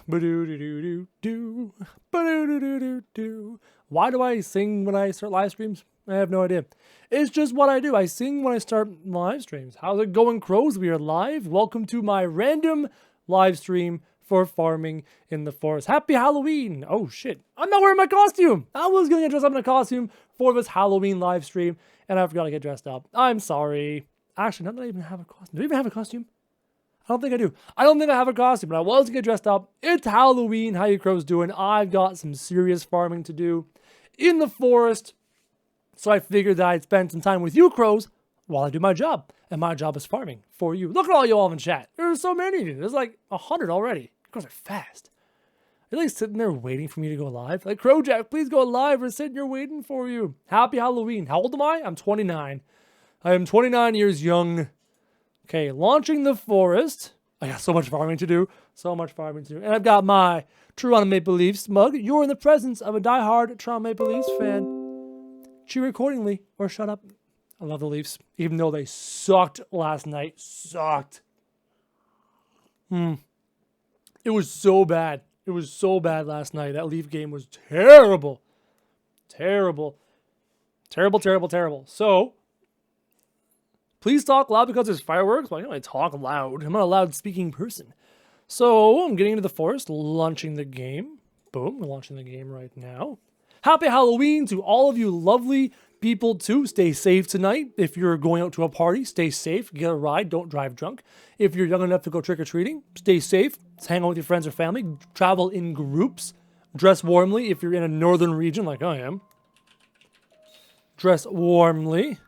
Ba-do-do-do-do-do. Ba-do-do-do-do-do. Why do I sing when I start live streams? I have no idea. It's just what I do. I sing when I start live streams. How's it going, crows? We are live. Welcome to my random live stream for farming in the forest. Happy Halloween! Oh shit, I'm not wearing my costume! I was gonna get dressed up in a costume for this Halloween live stream, and I forgot to get dressed up. I'm sorry. Actually, not that I even have a costume. Do I even have a costume? I don't think I do. I don't think I have a costume, but I was gonna get dressed up. It's Halloween. How you crows doing? I've got some serious farming to do in the forest, so I figured that I'd spend some time with you crows while I do my job. And my job is farming for you. Look at all you all in chat. There's so many of you. There's like 100 already. You guys are fast. You're like sitting there waiting for me to go live. Like, Krojak, please go live. We're sitting here waiting for you. Happy Halloween. How old am I? I'm 29. I am 29 years young. Okay, launching the forest. I got so much farming to do. So much farming to do. And I've got my Toronto Maple Leafs mug. You're in the presence of a diehard Toronto Maple Leafs fan. Cheer accordingly or shut up. I love the Leafs, even though they sucked last night. Sucked. It was so bad. It was so bad last night. That Leaf game was terrible. Terrible. Terrible, terrible, terrible. So, please talk loud because there's fireworks. Well, I know I talk loud. I'm not a loud speaking person. So, I'm getting into the forest, launching the game. Boom, we're launching the game right now. Happy Halloween to all of you lovely people too. Stay safe tonight. If you're going out to a party, stay safe. Get a ride. Don't drive drunk. If you're young enough to go trick-or-treating, stay safe. Hang out with your friends or family. Travel in groups. Dress warmly if you're in a northern region like I am. Dress warmly.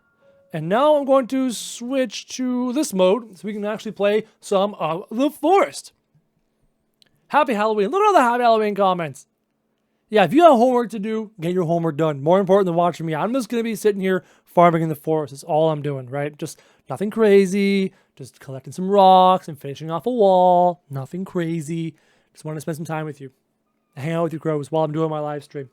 And now I'm going to switch to this mode so we can actually play some of the forest. Happy Halloween. Look at all the Happy Halloween comments. Yeah, if you have homework to do, get your homework done. More important than watching me. I'm just going to be sitting here farming in the forest. That's all I'm doing, right? Just nothing crazy. Just collecting some rocks and finishing off a wall. Nothing crazy. Just want to spend some time with you. Hang out with you crows while I'm doing my live stream.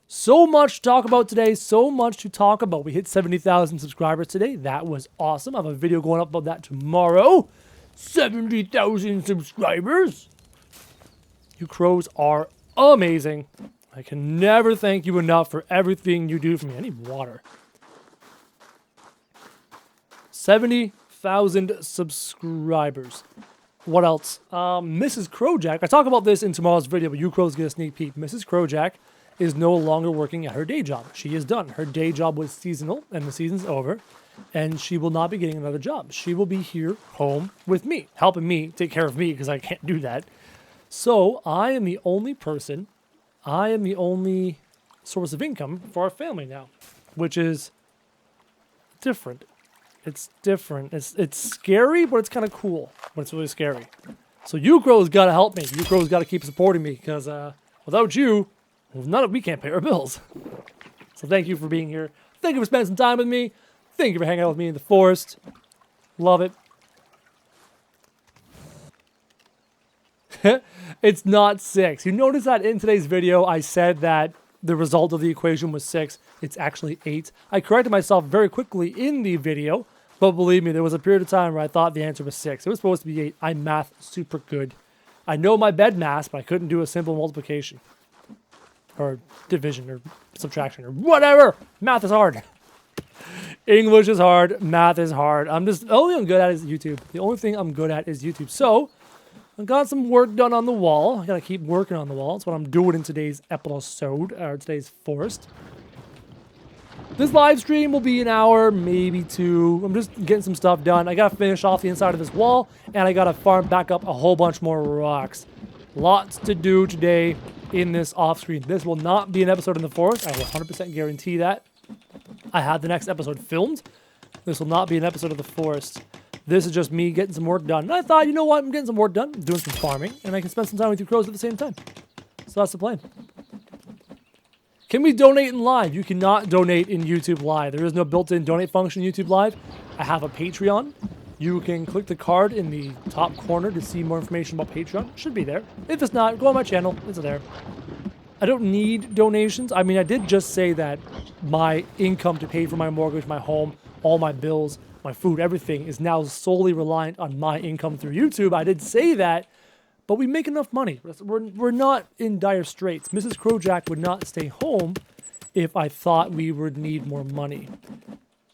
So much to talk about today. So much to talk about. We hit 70,000 subscribers today. That was awesome. I have a video going up about that tomorrow. 70,000 subscribers. You crows are amazing. I can never thank you enough for everything you do for me. I need water. 70,000 subscribers. What else? Mrs. Krojak. I talk about this in tomorrow's video, but you crows get a sneak peek. Mrs. Krojak is no longer working at her day job. She is done. Her day job was seasonal, and the season's over, and she will not be getting another job. She will be here home with me, helping me take care of me because I can't do that. So I am the only person, I am the only source of income for our family now, which is different. It's different. It's scary, but it's kind of cool, but it's really scary. So you crows got to help me. You crows got to keep supporting me because without you, we can't pay our bills. So thank you for being here. Thank you for spending some time with me. Thank you for hanging out with me in the forest. Love it. It's not 6. You notice that in today's video, I said that the result of the equation was 6. It's actually 8. I corrected myself very quickly in the video, but believe me, there was a period of time where I thought the answer was 6. It was supposed to be 8. I'm math super good. I know my bed math, but I couldn't do a simple multiplication or division or subtraction or whatever. Math is hard. English is hard. Math is hard. The only thing I'm good at is YouTube. The only thing I'm good at is YouTube. So I got some work done on the wall. I gotta keep working on the wall. That's what I'm doing in today's episode, or today's forest. This live stream will be an hour, maybe 2. I'm just getting some stuff done. I gotta finish off the inside of this wall, and I gotta farm back up a whole bunch more rocks. Lots to do today in this off screen. This will not be an episode in the forest. I will 100% guarantee that. I had the next episode filmed. This will not be an episode of the forest. This is just me getting some work done. And I thought, you know what? I'm getting some work done. I'm doing some farming. And I can spend some time with you crows at the same time. So that's the plan. Can we donate in live? You cannot donate in YouTube Live. There is no built-in donate function in YouTube Live. I have a Patreon. You can click the card in the top corner to see more information about Patreon. It should be there. If it's not, go on my channel. It's there. I don't need donations. I mean, I did just say that my income to pay for my mortgage, my home, all my bills, my food, everything is now solely reliant on my income through YouTube. I did say that, but we make enough money. We're not in dire straits. Mrs. Krojak would not stay home if I thought we would need more money.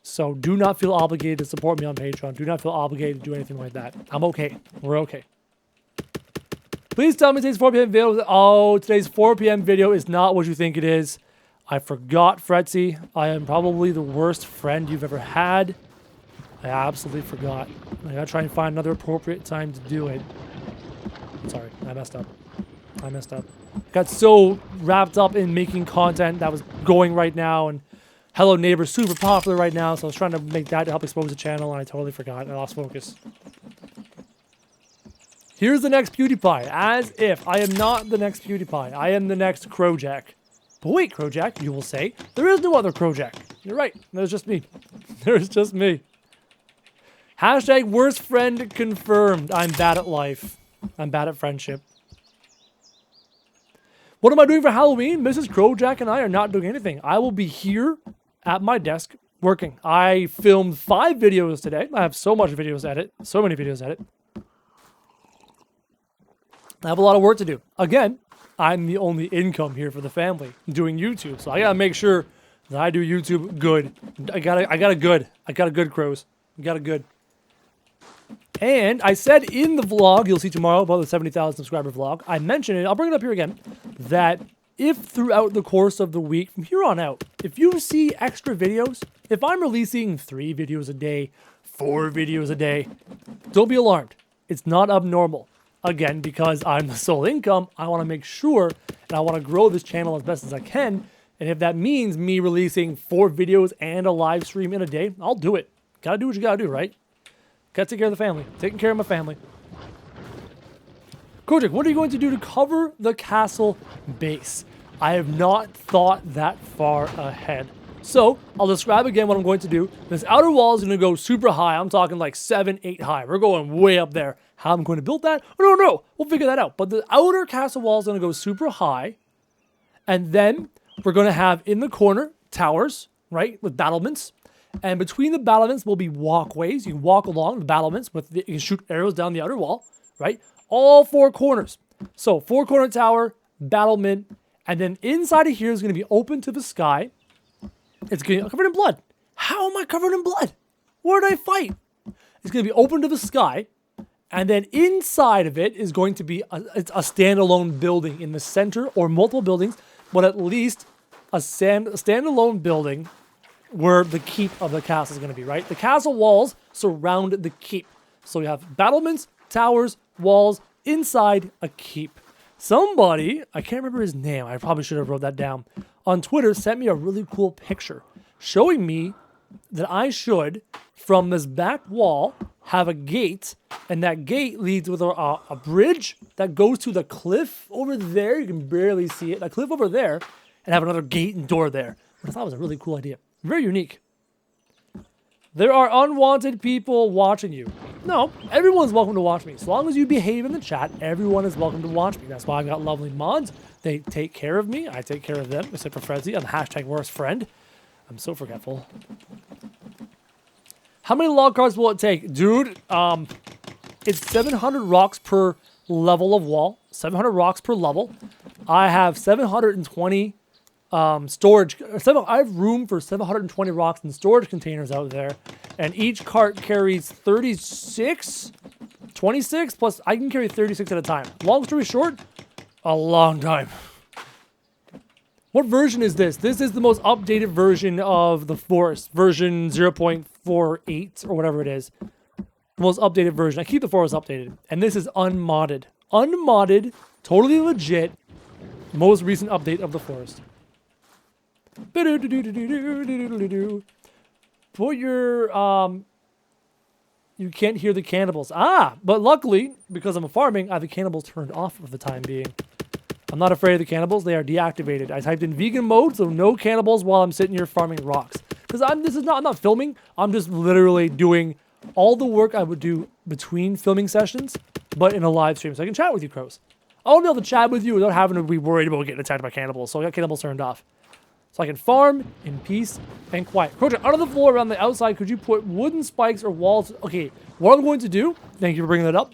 So do not feel obligated to support me on Patreon. Do not feel obligated to do anything like that. I'm okay. We're okay. Please tell me today's 4 p.m. video. Oh, today's 4 p.m. video is not what you think it is. I forgot, Fretzy. I am probably the worst friend you've ever had. I absolutely forgot. I gotta try and find another appropriate time to do it. Sorry, I messed up. Got so wrapped up in making content that was going right now, and Hello Neighbor's super popular right now, so I was trying to make that to help expose the channel, and I totally forgot. I lost focus. Here's the next PewDiePie, as if I am not the next PewDiePie. I am the next Krojak. But wait, Krojak, you will say, there is no other Krojak. You're right, there's just me. There's just me. Hashtag worst friend confirmed. I'm bad at life. I'm bad at friendship. What am I doing for Halloween? Mrs. Krojak and I are not doing anything. I will be here at my desk working. I filmed 5 videos today. I have so much videos to edit. So many videos to edit. I have a lot of work to do. Again, I'm the only income here for the family doing YouTube. So I gotta make sure that I do YouTube good. I got a good Crows. I got a good. And I said in the vlog, you'll see tomorrow about the 70,000 subscriber vlog, I mentioned it, I'll bring it up here again, that if throughout the course of the week, from here on out, if you see extra videos, if I'm releasing 3 videos a day, 4 videos a day, don't be alarmed. It's not abnormal. Again, because I'm the sole income, I want to make sure, and I want to grow this channel as best as I can, and if that means me releasing 4 videos and a live stream in a day, I'll do it. Gotta do what you gotta do, right? Gotta take care of the family. Taking care of my family. Krojak, what are you going to do to cover the castle base? I have not thought that far ahead. So, I'll describe again what I'm going to do. This outer wall is going to go super high. I'm talking like 7, 8 high. We're going way up there. How I'm going to build that? I don't know. We'll figure that out. But the outer castle wall is going to go super high. And then we're going to have in the corner towers, right, with battlements. And between the battlements will be walkways. You can walk along the battlements. You can shoot arrows down the outer wall, right? All 4 corners. So 4-corner tower, battlement, and then inside of here is going to be open to the sky. It's going to be covered in blood. How am I covered in blood? Where did I fight? It's going to be open to the sky. And then inside of it is going to be it's a standalone building in the center, or multiple buildings, but at least a standalone building where the keep of the castle is going to be, right? The castle walls surround the keep. So you have battlements, towers, walls, inside a keep. Somebody, I can't remember his name, I probably should have wrote that down, on Twitter sent me a really cool picture showing me that I should, from this back wall, have a gate, and that gate leads with a bridge that goes to the cliff over there. You can barely see it. A cliff over there, and have another gate and door there. Which I thought was a really cool idea. Very unique. There are unwanted people watching you. No, everyone's welcome to watch me. As long as you behave in the chat, everyone is welcome to watch me. That's why I've got lovely mods. They take care of me. I take care of them, except for Fredzy. I'm hashtag worst friend. I'm so forgetful. How many log cards will it take? Dude, it's 700 rocks per level of wall. 700 rocks per level. I have 720 storage. I have room for 720 rocks in storage containers out there. And each cart carries 36, 26, plus I can carry 36 at a time. Long story short, a long time. What version is this? This is the most updated version of the forest. Version 0.48 or whatever it is. The most updated version. I keep the forest updated. And this is unmodded. Unmodded, totally legit, most recent update of the forest. Put your, you can't hear the cannibals. But luckily, because I'm farming, I have the cannibals turned off for the time being. I'm not afraid of the cannibals. They are deactivated. I typed in vegan mode, so no cannibals while I'm sitting here farming rocks. Because I'm not filming. I'm just literally doing all the work I would do between filming sessions, but in a live stream, so I can chat with you, crows. I want to be able to chat with you without having to be worried about getting attacked by cannibals. So I got cannibals turned off. So I can farm in peace and quiet. Krojak, out of the floor around the outside, could you put wooden spikes or walls? Okay, what I'm going to do, thank you for bringing that up.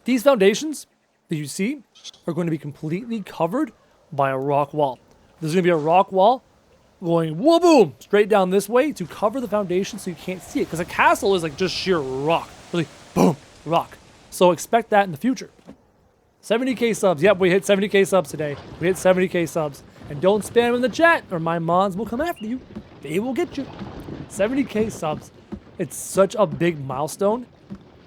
These foundations, that you see are going to be completely covered by a rock wall. There's going to be a rock wall going whoa boom straight down this way to cover the foundation so you can't see it, because a castle is like just sheer rock, really boom rock. So expect that in the future. 70k subs. Yep, we hit 70k subs today. We hit 70k subs. And don't spam in the chat or my mods will come after you. They will get you. 70k subs. It's such a big milestone.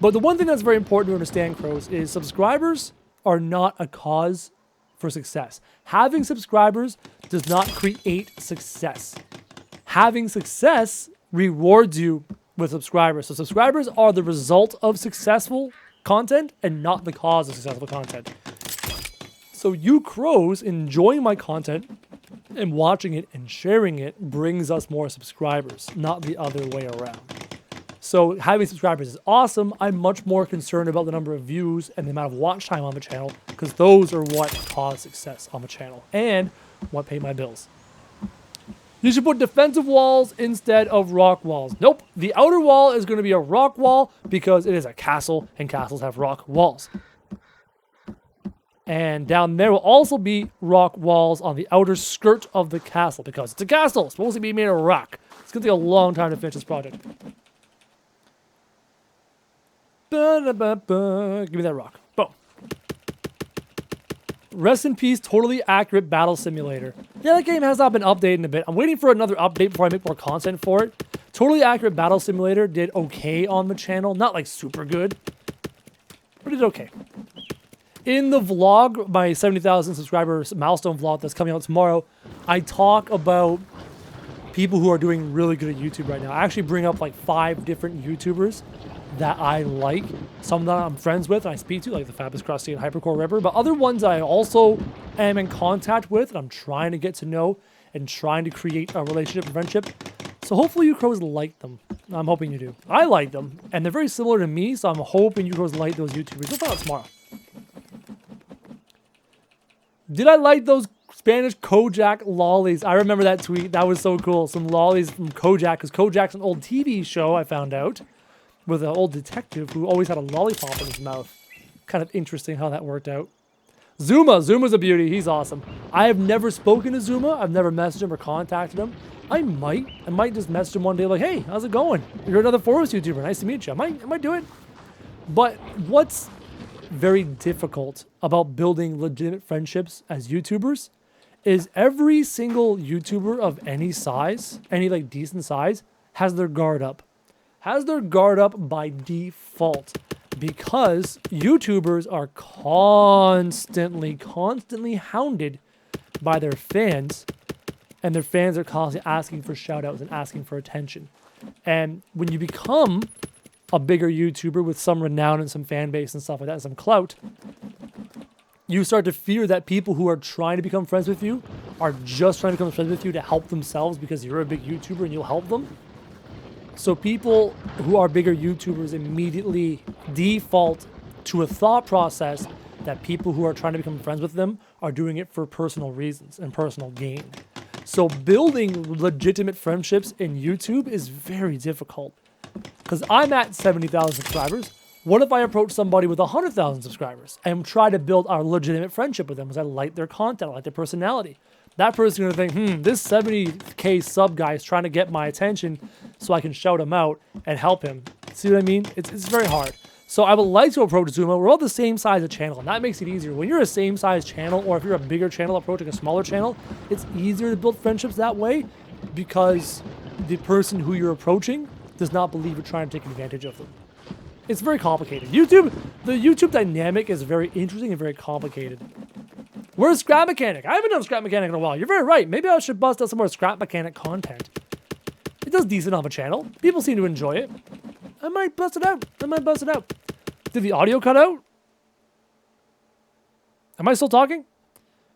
But the one thing that's very important to understand, Crows, is subscribers are not a cause for success. Having subscribers does not create success. Having success rewards you with subscribers. So subscribers are the result of successful content and not the cause of successful content. So you Crows enjoying my content and watching it and sharing it brings us more subscribers, not the other way around. So having subscribers is awesome. I'm much more concerned about the number of views and the amount of watch time on the channel, because those are what cause success on the channel and what pay my bills. You should put defensive walls instead of rock walls. Nope. The outer wall is going to be a rock wall because it is a castle and castles have rock walls. And down there will also be rock walls on the outer skirt of the castle because it's a castle. It's supposed to be made of rock. It's going to take a long time to finish this project. Give me that rock. Boom. Rest in peace, totally accurate battle simulator. Yeah, that game has not been updated in a bit. I'm waiting for another update before I make more content for it. Totally accurate battle simulator did okay on the channel. Not like super good, but it did okay. In the vlog, my 70,000 subscribers milestone vlog that's coming out tomorrow, I talk about people who are doing really good at YouTube right now. I actually bring up like 5 different YouTubers that I like. Some that I'm friends with and I speak to, like the Fabulous Krusty and Hypercore Ripper, but other ones that I also am in contact with and I'm trying to get to know and trying to create a relationship and friendship. So hopefully you Crows like them. I'm hoping you do. I like them, and they're very similar to me, so I'm hoping you Crows like those YouTubers. We'll find out tomorrow. Did I like those Spanish Krojak lollies? I remember that tweet. That was so cool. Some lollies from Krojak, because Kojak's an old TV show, I found out, with an old detective who always had a lollipop in his mouth. Kind of interesting how that worked out. Zuma's a beauty. He's awesome. I have never spoken to Zuma. I've never messaged him or contacted him. I might just message him one day like, hey, how's it going? You're another Forest YouTuber. Nice to meet you. I might do it. But what's very difficult about building legitimate friendships as YouTubers is every single YouTuber of any size, any like decent size, has their guard up. Has their guard up by default, because YouTubers are constantly hounded by their fans, and their fans are constantly asking for shout outs and asking for attention. And when you become a bigger YouTuber with some renown and some fan base and stuff like that, and some clout, you start to fear that people who are trying to become friends with you are just trying to become friends with you to help themselves because you're a big YouTuber and you'll help them. So people who are bigger YouTubers immediately default to a thought process that people who are trying to become friends with them are doing it for personal reasons and personal gain. So building legitimate friendships in YouTube is very difficult. Because I'm at 70,000 subscribers. What if I approach somebody with 100,000 subscribers and try to build a legitimate friendship with them because I like their content, I like their personality? That person's going to think, this 70k sub guy is trying to get my attention so I can shout him out and help him. See what I mean? It's very hard. So I would like to approach Zuma. We're all the same size of channel, and that makes it easier. When you're a same size channel, or if you're a bigger channel approaching a smaller channel, it's easier to build friendships that way because the person who you're approaching does not believe you're trying to take advantage of them. It's very complicated. The YouTube dynamic is very interesting and very complicated. Where's Scrap Mechanic? I haven't done Scrap Mechanic in a while. You're very right. Maybe I should bust out some more Scrap Mechanic content. It does decent on the channel. People seem to enjoy it. I might bust it out. Did the audio cut out? Am I still talking?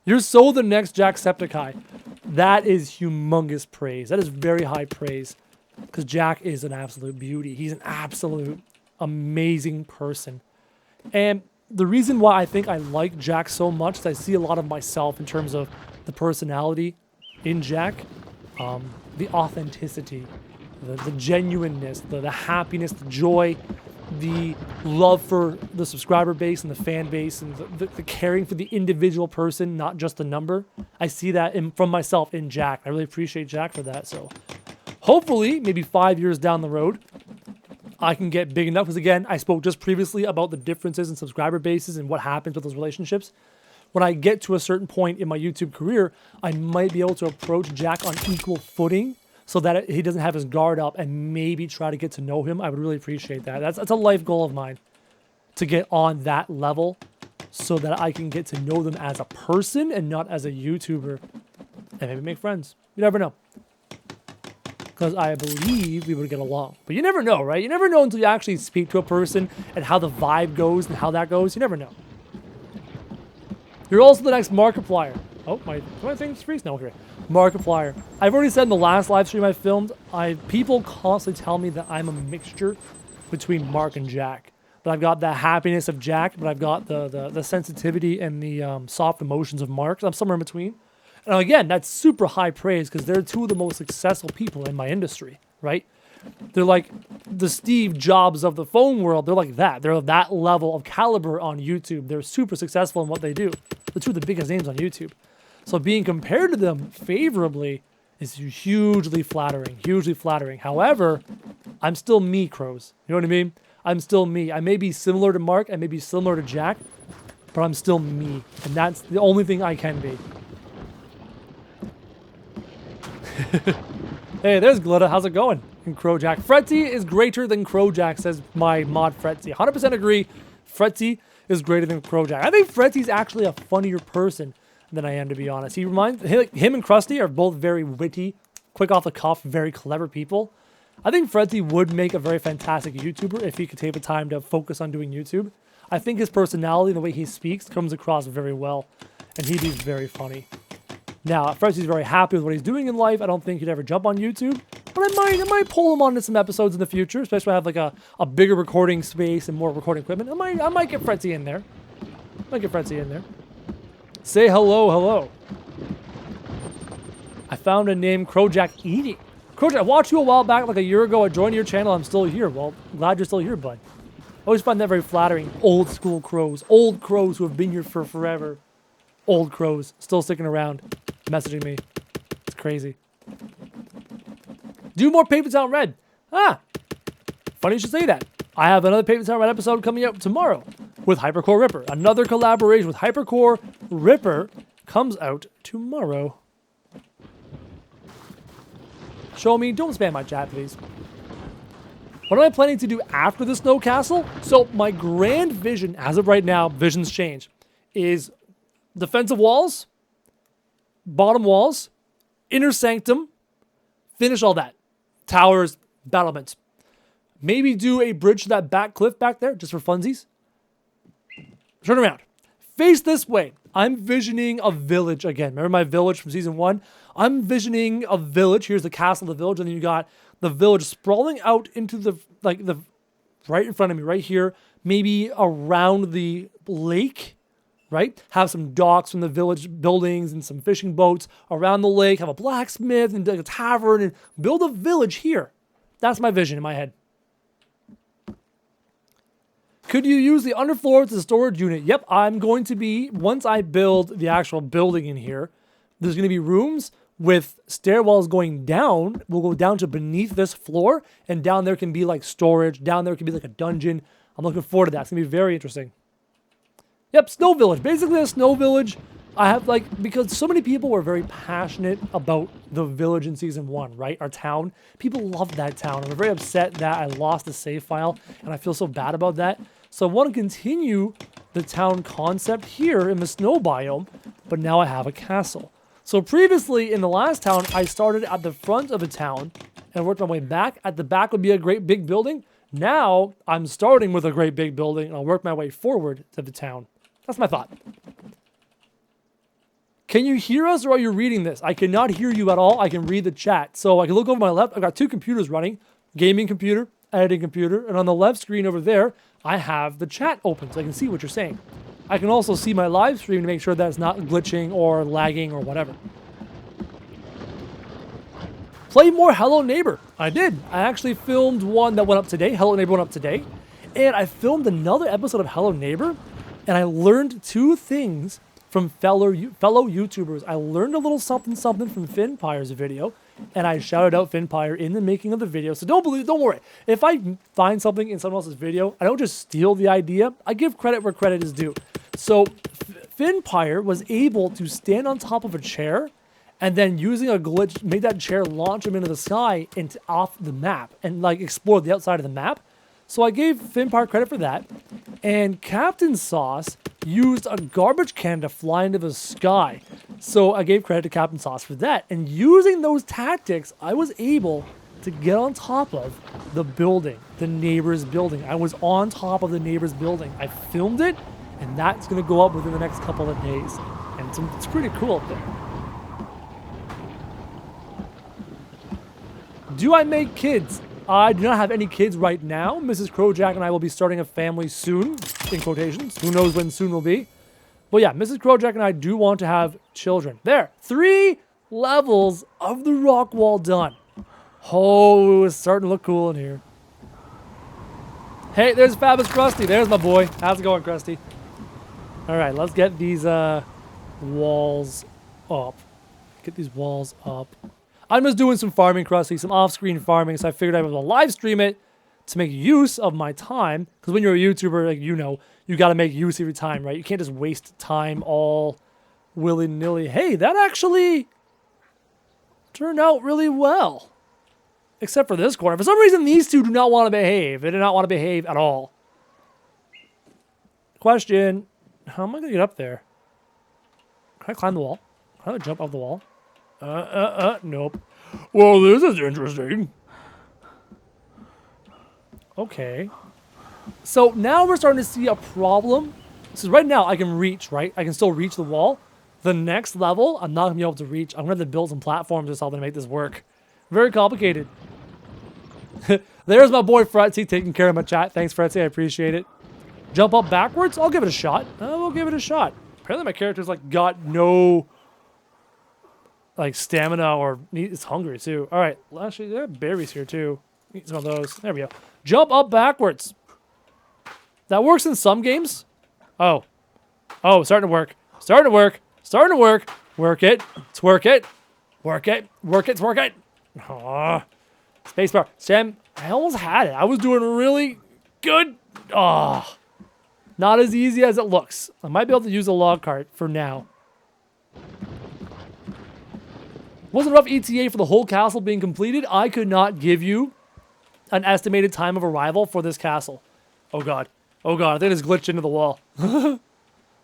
You're so the next Jacksepticeye. That is humongous praise. That is very high praise. Because Jack is an absolute beauty. He's an absolute amazing person. And the reason why I think I like Jack so much is I see a lot of myself in terms of the personality in Jack, the authenticity, the genuineness, the happiness, the joy, the love for the subscriber base and the fan base and the caring for the individual person, not just the number. I see that from myself in Jack. I really appreciate Jack for that. So hopefully, maybe 5 years down the road, I can get big enough. Because again, I spoke just previously about the differences in subscriber bases and what happens with those relationships. When I get to a certain point in my YouTube career, I might be able to approach Jack on equal footing so that he doesn't have his guard up and maybe try to get to know him. I would really appreciate that. That's a life goal of mine, to get on that level so that I can get to know them as a person and not as a YouTuber, and maybe make friends. You never know. Because I believe we would get along. But you never know, right? You never know until you actually speak to a person and how the vibe goes and how that goes. You never know. You're also the next Markiplier. Oh, my thing's freeze? No, okay. Markiplier. I've already said in the last live stream I filmed, people constantly tell me that I'm a mixture between Mark and Jack. But I've got the happiness of Jack, but I've got the sensitivity and the soft emotions of Mark. I'm somewhere in between. And again, that's super high praise because they're two of the most successful people in my industry, right? They're like the Steve Jobs of the phone world. They're like that. They're that level of caliber on YouTube. They're super successful in what they do. They're two of the biggest names on YouTube. So being compared to them favorably is hugely flattering, hugely flattering. However, I'm still me, Crows. You know what I mean? I'm still me. I may be similar to Mark. I may be similar to Jack, but I'm still me. And that's the only thing I can be. Hey, there's Glitta. How's it going? And Krojak. Fretzy is greater than Krojak, says my mod Fretzy. 100% agree. Fretzy is greater than Krojak. I think Fretzy's actually a funnier person than I am, to be honest. Him and Krusty are both very witty, quick off the cuff, very clever people. I think Fretzy would make a very fantastic YouTuber if he could take the time to focus on doing YouTube. I think his personality and the way he speaks comes across very well, and he'd be very funny. Now, Fretzy's very happy with what he's doing in life. I don't think he'd ever jump on YouTube, but I might pull him onto some episodes in the future, especially when I have like a bigger recording space and more recording equipment. I might get Fretzy in there. Say hello. I found a name, Krojak Eating. Krojak, I watched you a while back, like a year ago. I joined your channel. I'm still here. Well, glad you're still here, bud. I always find that very flattering. Old school crows. Old crows who have been here for forever. Old crows still sticking around, messaging me. It's crazy. Do more Paper Town Red. Funny you should say that. I have another Paper Town Red episode coming up tomorrow with Hypercore Ripper. Another collaboration with Hypercore Ripper comes out tomorrow. Show me. Don't spam my chat, please. What am I planning to do after the Snow Castle? So my grand vision, as of right now, visions change, is defensive walls, bottom walls, inner sanctum, finish all that. Towers, battlements. Maybe do a bridge to that back cliff back there, just for funsies. Turn around. Face this way. I'm visioning a village again. Remember my village from season 1? I'm visioning a village. Here's the castle of the village, and then you got the village sprawling out into the right in front of me, right here. Maybe around the lake, right? Have some docks from the village buildings and some fishing boats around the lake. Have a blacksmith and a tavern and build a village here. That's my vision in my head. Could you use the underfloor as a storage unit? Yep, I'm going to be, once I build the actual building in here, there's going to be rooms with stairwells going down. We'll go down to beneath this floor, and down there can be like storage. Down there can be like a dungeon. I'm looking forward to that. It's going to be very interesting. Yep, Snow Village. Basically a Snow Village. I have because so many people were very passionate about the village in season 1, right? Our town. People loved that town. I'm very upset that I lost the save file, and I feel so bad about that. So I want to continue the town concept here in the snow biome, but now I have a castle. So previously in the last town, I started at the front of the town and worked my way back. At the back would be a great big building. Now I'm starting with a great big building, and I'll work my way forward to the town. That's my thought. Can you hear us, or are you reading this? I cannot hear you at all. I can read the chat. So I can look over my left. I've got 2 computers running, gaming computer, editing computer, and on the left screen over there, I have the chat open so I can see what you're saying. I can also see my live stream to make sure that it's not glitching or lagging or whatever. Play more Hello Neighbor. I did. I actually filmed one that went up today. Hello Neighbor went up today. And I filmed another episode of Hello Neighbor, and I learned 2 things from fellow YouTubers. I learned a little something from Finpire's video, and I shouted out Finpire in the making of the video. So don't worry. If I find something in someone else's video, I don't just steal the idea. I give credit where credit is due. So Finpire was able to stand on top of a chair and then using a glitch, made that chair launch him into the sky and off the map and like explore the outside of the map. So I gave Finpire credit for that. And Captain Sauce used a garbage can to fly into the sky. So I gave credit to Captain Sauce for that. And using those tactics, I was able to get on top of the building, the neighbor's building. I was on top of the neighbor's building. I filmed it, and that's going to go up within the next couple of days. And it's pretty cool up there. Do I make kids? I do not have any kids right now. Mrs. Krojak and I will be starting a family soon, in quotations. Who knows when soon will be. But yeah, Mrs. Krojak and I do want to have children. There, 3 levels of the rock wall done. Oh, it's starting to look cool in here. Hey, there's Fabulous Krusty. There's my boy. How's it going, Krusty? All right, let's get these walls up. Get these walls up. I'm just doing some farming, Krusty, some off-screen farming, so I figured I would live stream it to make use of my time. Because when you're a YouTuber, like you know, you got to make use of your time, right? You can't just waste time all willy-nilly. Hey, that actually turned out really well. Except for this corner. For some reason, these 2 do not want to behave. They do not want to behave at all. Question, how am I going to get up there? Can I climb the wall? Can I jump off the wall? Nope. Well, this is interesting. Okay. So now we're starting to see a problem. So right now I can reach, right? I can still reach the wall. The next level, I'm not going to be able to reach. I'm going to have to build some platforms or something to make this work. Very complicated. There's my boy Fretzy taking care of my chat. Thanks, Fretzy. I appreciate it. Jump up backwards? I'll give it a shot. We'll give it a shot. Apparently my character's like got no like stamina or it's hungry too. All right, actually there are berries here too. Eat some of those. There we go. Jump up backwards. That works in some games. Oh, starting to work. Starting to work. Starting to work. Work it. Let's work it. Work it. Work it. Let's work it. Aww. Spacebar. Sam, I almost had it. I was doing really good. Ah, not as easy as it looks. I might be able to use a log cart for now. Wasn't enough ETA for the whole castle being completed. I could not give you an estimated time of arrival for this castle. Oh god. Oh god, I think it's glitched into the wall.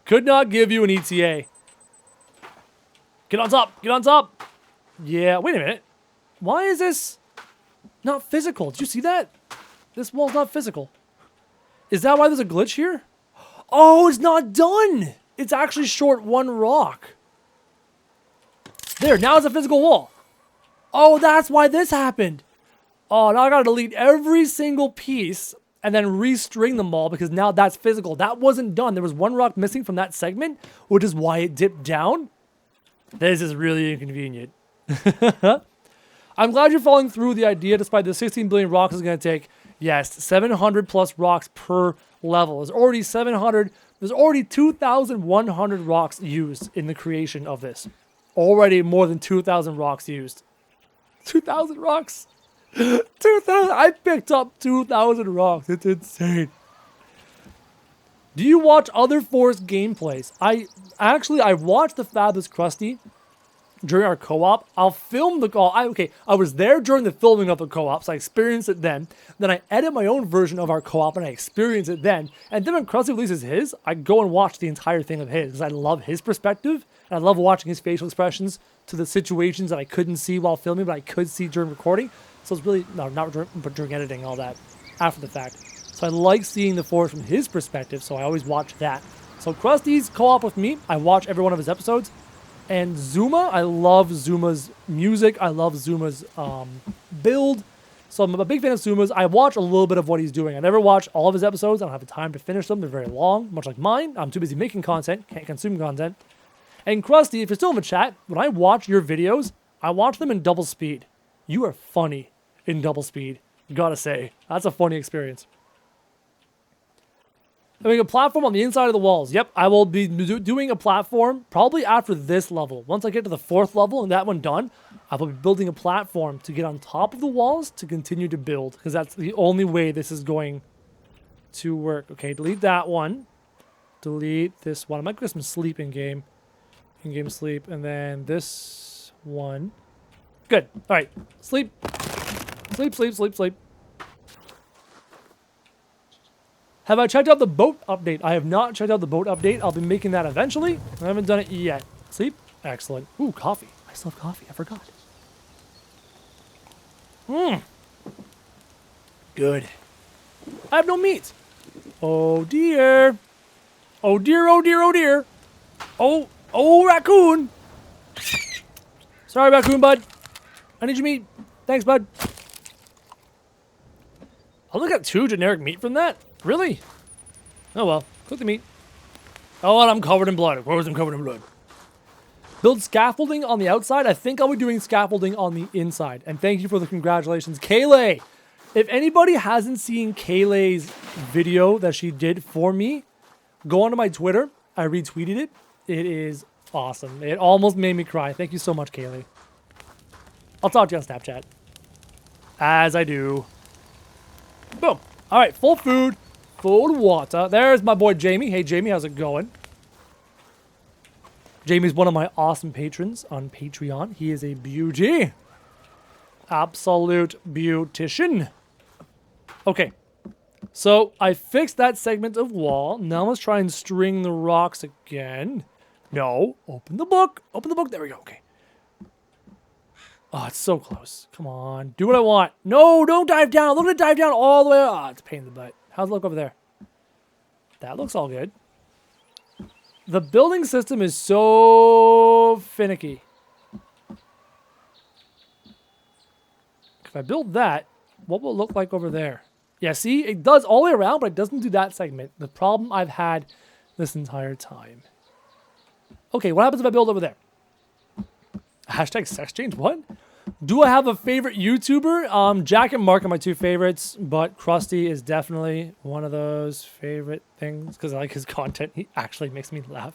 Could not give you an ETA. Get on top! Get on top! Yeah, wait a minute. Why is this not physical? Did you see that? This wall's not physical. Is that why there's a glitch here? Oh, it's not done! It's actually short 1 rock. There, now it's a physical wall. Oh, that's why this happened. Oh, now I gotta delete every single piece and then restring them all because now that's physical. That wasn't done. There was 1 rock missing from that segment, which is why it dipped down. This is really inconvenient. I'm glad you're following through the idea despite the 16 billion rocks it's gonna take. Yes, 700 plus rocks per level. There's already 700. There's already 2,100 rocks used in the creation of this. Already more than 2,000 rocks used. 2,000 rocks. 2,000. I picked up 2,000 rocks. It's insane. Do you watch other Forest gameplays? I watched the Fabulous Krusty during our co-op. I'll film the co-op. I was there during the filming of the co-op, so I experienced it then. Then I edit my own version of our co-op and I experience it then. And then when Krusty releases his, I go and watch the entire thing of his because I love his perspective. And I love watching his facial expressions to the situations that I couldn't see while filming, but I could see during recording. So it's really, no, not during, but during editing and all that after the fact. So I like seeing the Forest from his perspective, so I always watch that. So Krusty's co-op with me. I watch every one of his episodes. And Zuma, I love Zuma's music. I love Zuma's build. So I'm a big fan of Zuma's. I watch a little bit of what he's doing. I never watch all of his episodes. I don't have the time to finish them. They're very long, much like mine. I'm too busy making content, can't consume content. And Krusty, if you're still in the chat, when I watch your videos, I watch them in double speed. You are funny in double speed. Gotta say, that's a funny experience. I make a platform on the inside of the walls. Yep, I will be doing a platform probably after this level. Once I get to the 4th level and that one done, I will be building a platform to get on top of the walls to continue to build, because that's the only way this is going to work. Okay, delete that one. Delete this one. I might get some sleep in game. In-game sleep. And then this one. Good. All right. Sleep. Sleep, sleep, sleep, sleep. Have I checked out the boat update? I have not checked out the boat update. I'll be making that eventually. I haven't done it yet. Sleep? Excellent. Ooh, coffee. I still have coffee. I forgot. Good. I have no meat. Oh, dear. Oh, dear, oh, dear, oh, dear. Oh, raccoon. Sorry, raccoon, bud. I need your meat. Thanks, bud. I only got 2 generic meat from that? Really? Oh, well. Cook the meat. Oh, and I'm covered in blood. Of course I'm covered in blood. Build scaffolding on the outside. I think I'll be doing scaffolding on the inside. And thank you for the congratulations. Kayleigh! If anybody hasn't seen Kayleigh's video that she did for me, go onto my Twitter. I retweeted it. It is awesome. It almost made me cry. Thank you so much, Kayleigh. I'll talk to you on Snapchat. As I do. Boom. All right, full food, full water. There's my boy Jamie. Hey, Jamie, how's it going? Jamie's one of my awesome patrons on Patreon. He is a beauty. Absolute beautician. Okay. So I fixed that segment of wall. Now let's try and string the rocks again. No. Open the book. Open the book. There we go. Okay. Oh, it's so close. Come on. Do what I want. No, don't dive down. Look at it dive down all the way. Oh, it's a pain in the butt. How's it look over there? That looks all good. The building system is so finicky. If I build that, what will it look like over there? Yeah, see? It does all the way around, but it doesn't do that segment. The problem I've had this entire time. Okay, what happens if I build over there? Hashtag sex change? What? Do I have a favorite YouTuber? Jack and Mark are my 2 favorites, but Krusty is definitely one of those favorite things because I like his content. He actually makes me laugh.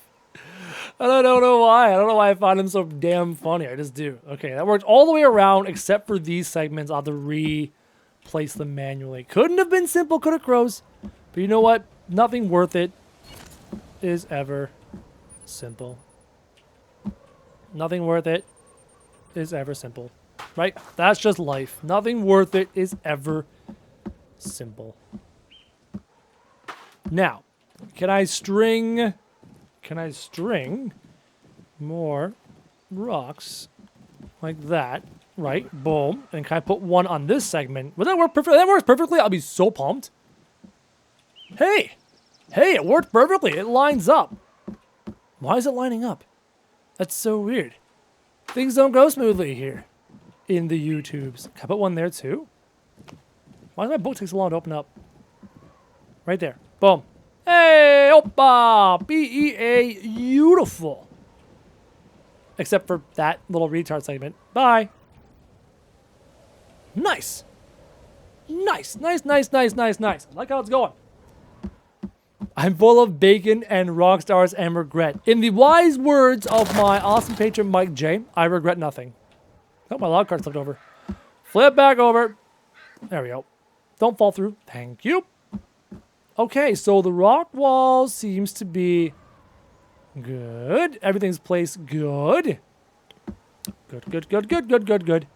And I don't know why. I don't know why I find him so damn funny. I just do. Okay, that worked all the way around except for these segments. I'll have to replace them manually. Couldn't have been simple, could have crows. But you know what? Nothing worth it is ever simple. Nothing worth it is ever simple, right? That's just life. Nothing worth it is ever simple. Now, can I string more rocks like that, right? Boom. And can I put one on this segment? Would that work perfectly? That works perfectly. I'll be so pumped. Hey, it worked perfectly. It lines up. Why is it lining up? That's so weird. Things don't go smoothly here in the YouTubes. Can I put one there too? Why does my book take so long to open up? Right there. Boom. Hey, oppa! B-E-A, beautiful. Except for that little retard segment. Bye. Nice. Nice. I like how it's going. I'm full of bacon and rock stars and regret. In the wise words of my awesome patron, Mike J, I regret nothing. Oh, my log card slipped over. Flip back over. There we go. Don't fall through. Thank you. Okay, so the rock wall seems to be good. Everything's placed good. Good.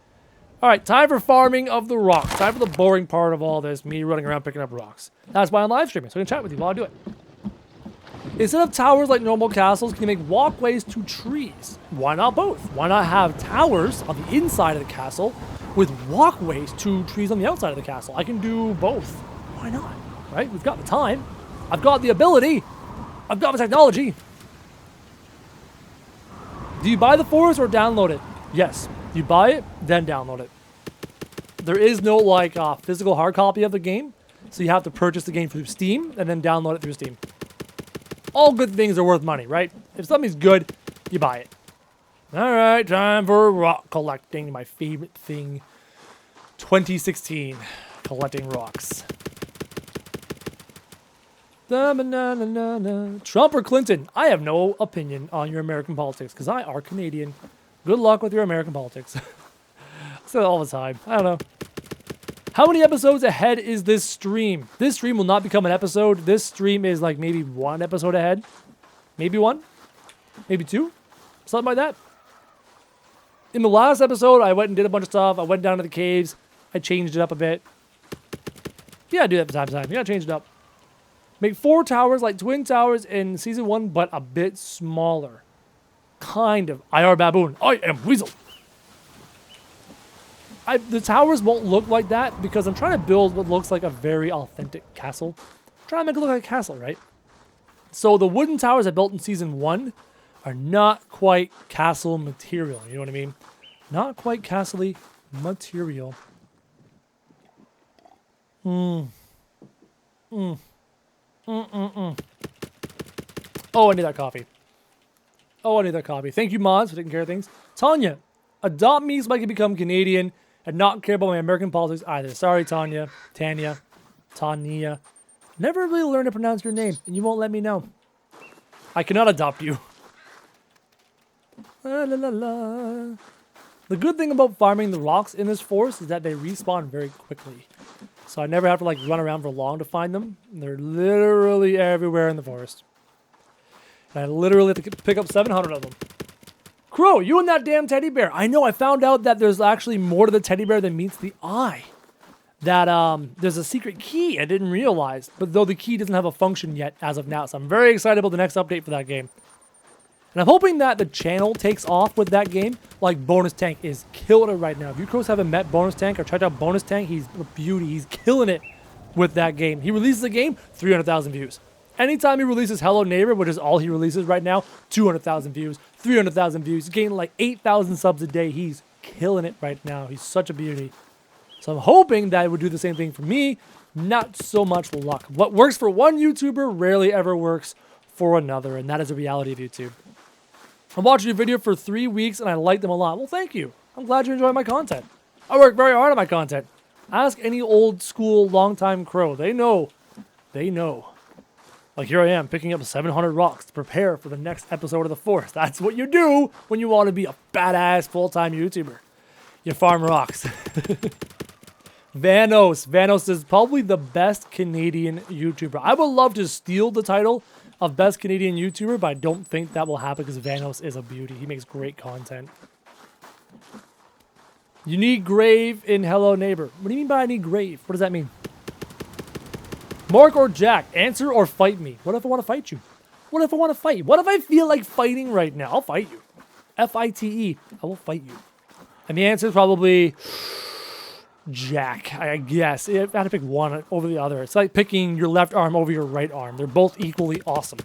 All right, time for farming of the rocks. Time for the boring part of all this, me running around picking up rocks. That's why I'm live streaming, so I can chat with you while I do it. Instead of towers like normal castles, can you make walkways to trees? Why not both? Why not have towers on the inside of the castle with walkways to trees on the outside of the castle? I can do both. Why not? Right? We've got the time. I've got the ability. I've got the technology. Do you buy the forest or download it? Yes. You buy it, then download it. There is no like physical hard copy of the game, so you have to purchase the game through Steam and then download it through Steam. All good things are worth money, right? If something's good, you buy it. All right, time for rock collecting, my favorite thing. 2016, collecting rocks. Trump or Clinton? I have no opinion on your American politics because I are Canadian. Good luck with your American politics. I say that all the time. I don't know. How many episodes ahead is this stream? This stream will not become an episode. This stream is like maybe 1 episode ahead. Maybe 1. Maybe 2. Something like that. In the last episode, I went and did a bunch of stuff. I went down to the caves. I changed it up a bit. Yeah, I do that from time to time. You gotta change it up. Make 4 towers like Twin Towers in Season 1, but a bit smaller. Kind of. IR Baboon. I am Weasel. The towers won't look like that because I'm trying to build what looks like a very authentic castle. I'm trying to make it look like a castle, right? So the wooden towers I built in Season 1 are not quite castle material. You know what I mean? Not quite castle-y material. Oh, I need that coffee. Thank you, mods, for taking care of things. Tanya, adopt me so I can become Canadian and not care about my American politics either. Sorry, Tanya. Tanya. Never really learned to pronounce your name, and you won't let me know. I cannot adopt you. La, la, la, la. The good thing about farming the rocks in this forest is that they respawn very quickly. So I never have to like run around for long to find them. They're literally everywhere in the forest. And I literally have to pick up 700 of them. Crow, you and that damn teddy bear. I know, I found out that there's actually more to the teddy bear than meets the eye. That there's a secret key I didn't realize. But though the key doesn't have a function yet as of now. So I'm very excited about the next update for that game. And I'm hoping that the channel takes off with that game. Like Bonus Tank is killing it right now. If you crows haven't met Bonus Tank or checked out Bonus Tank, he's a beauty. He's killing it with that game. He releases a game, 300,000 views. Anytime he releases Hello Neighbor, which is all he releases right now, 200,000 views, 300,000 views. He's getting like 8,000 subs a day. He's killing it right now. He's such a beauty. So I'm hoping that it would do the same thing for me. Not so much luck. What works for one YouTuber rarely ever works for another, and that is the reality of YouTube. I'm watching your video for 3 weeks, and I like them a lot. Well, thank you. I'm glad you enjoy my content. I work very hard on my content. Ask any old school, long-time crow. They know. They know. Like here I am, picking up 700 rocks to prepare for the next episode of The Forest. That's what you do when you want to be a badass full-time YouTuber. You farm rocks. Vanos. Vanos is probably the best Canadian YouTuber. I would love to steal the title of best Canadian YouTuber, but I don't think that will happen because Vanos is a beauty. He makes great content. You need grave in Hello Neighbor. What do you mean by I need grave? What does that mean? Mark or Jack, answer or fight me. What if I want to fight you? What if I want to fight you? What if I feel like fighting right now? I'll fight you. F-I-T-E. I will fight you. And the answer is probably Jack, I guess. If I had to pick one over the other. It's like picking your left arm over your right arm. They're both equally awesome.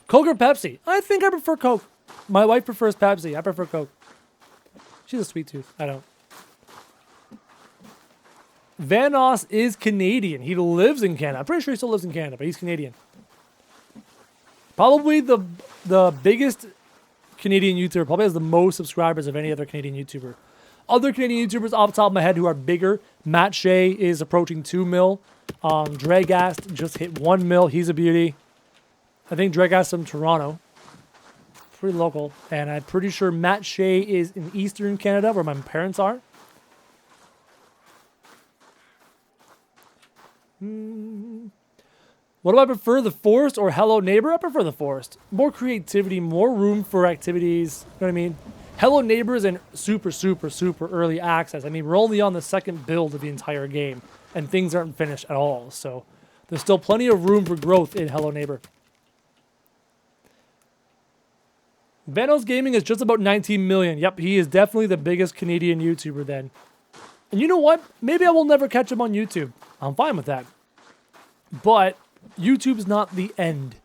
Coke or Pepsi? I think I prefer Coke. My wife prefers Pepsi. I prefer Coke. She's a sweet tooth. I don't. Vanos is Canadian. He lives in Canada. I'm pretty sure he still lives in Canada, but he's Canadian. Probably the biggest Canadian YouTuber. Probably has the most subscribers of any other Canadian YouTuber. Other Canadian YouTubers off the top of my head who are bigger. Matt Shea is approaching 2 mil. Dragast just hit 1 mil. He's a beauty. I think Dragast from Toronto. Pretty local. And I'm pretty sure Matt Shea is in Eastern Canada where my parents are. What do I prefer, The Forest or Hello Neighbor? I prefer The Forest. More creativity, more room for activities. You know what I mean? Hello Neighbor is in super early access. I mean, we're only on the second build of the entire game, and things aren't finished at all. So there's still plenty of room for growth in Hello Neighbor. Vanos Gaming is just about 19 million. Yep, he is definitely the biggest Canadian YouTuber then. And you know what? Maybe I will never catch him on YouTube. I'm fine with that. But YouTube's not the end.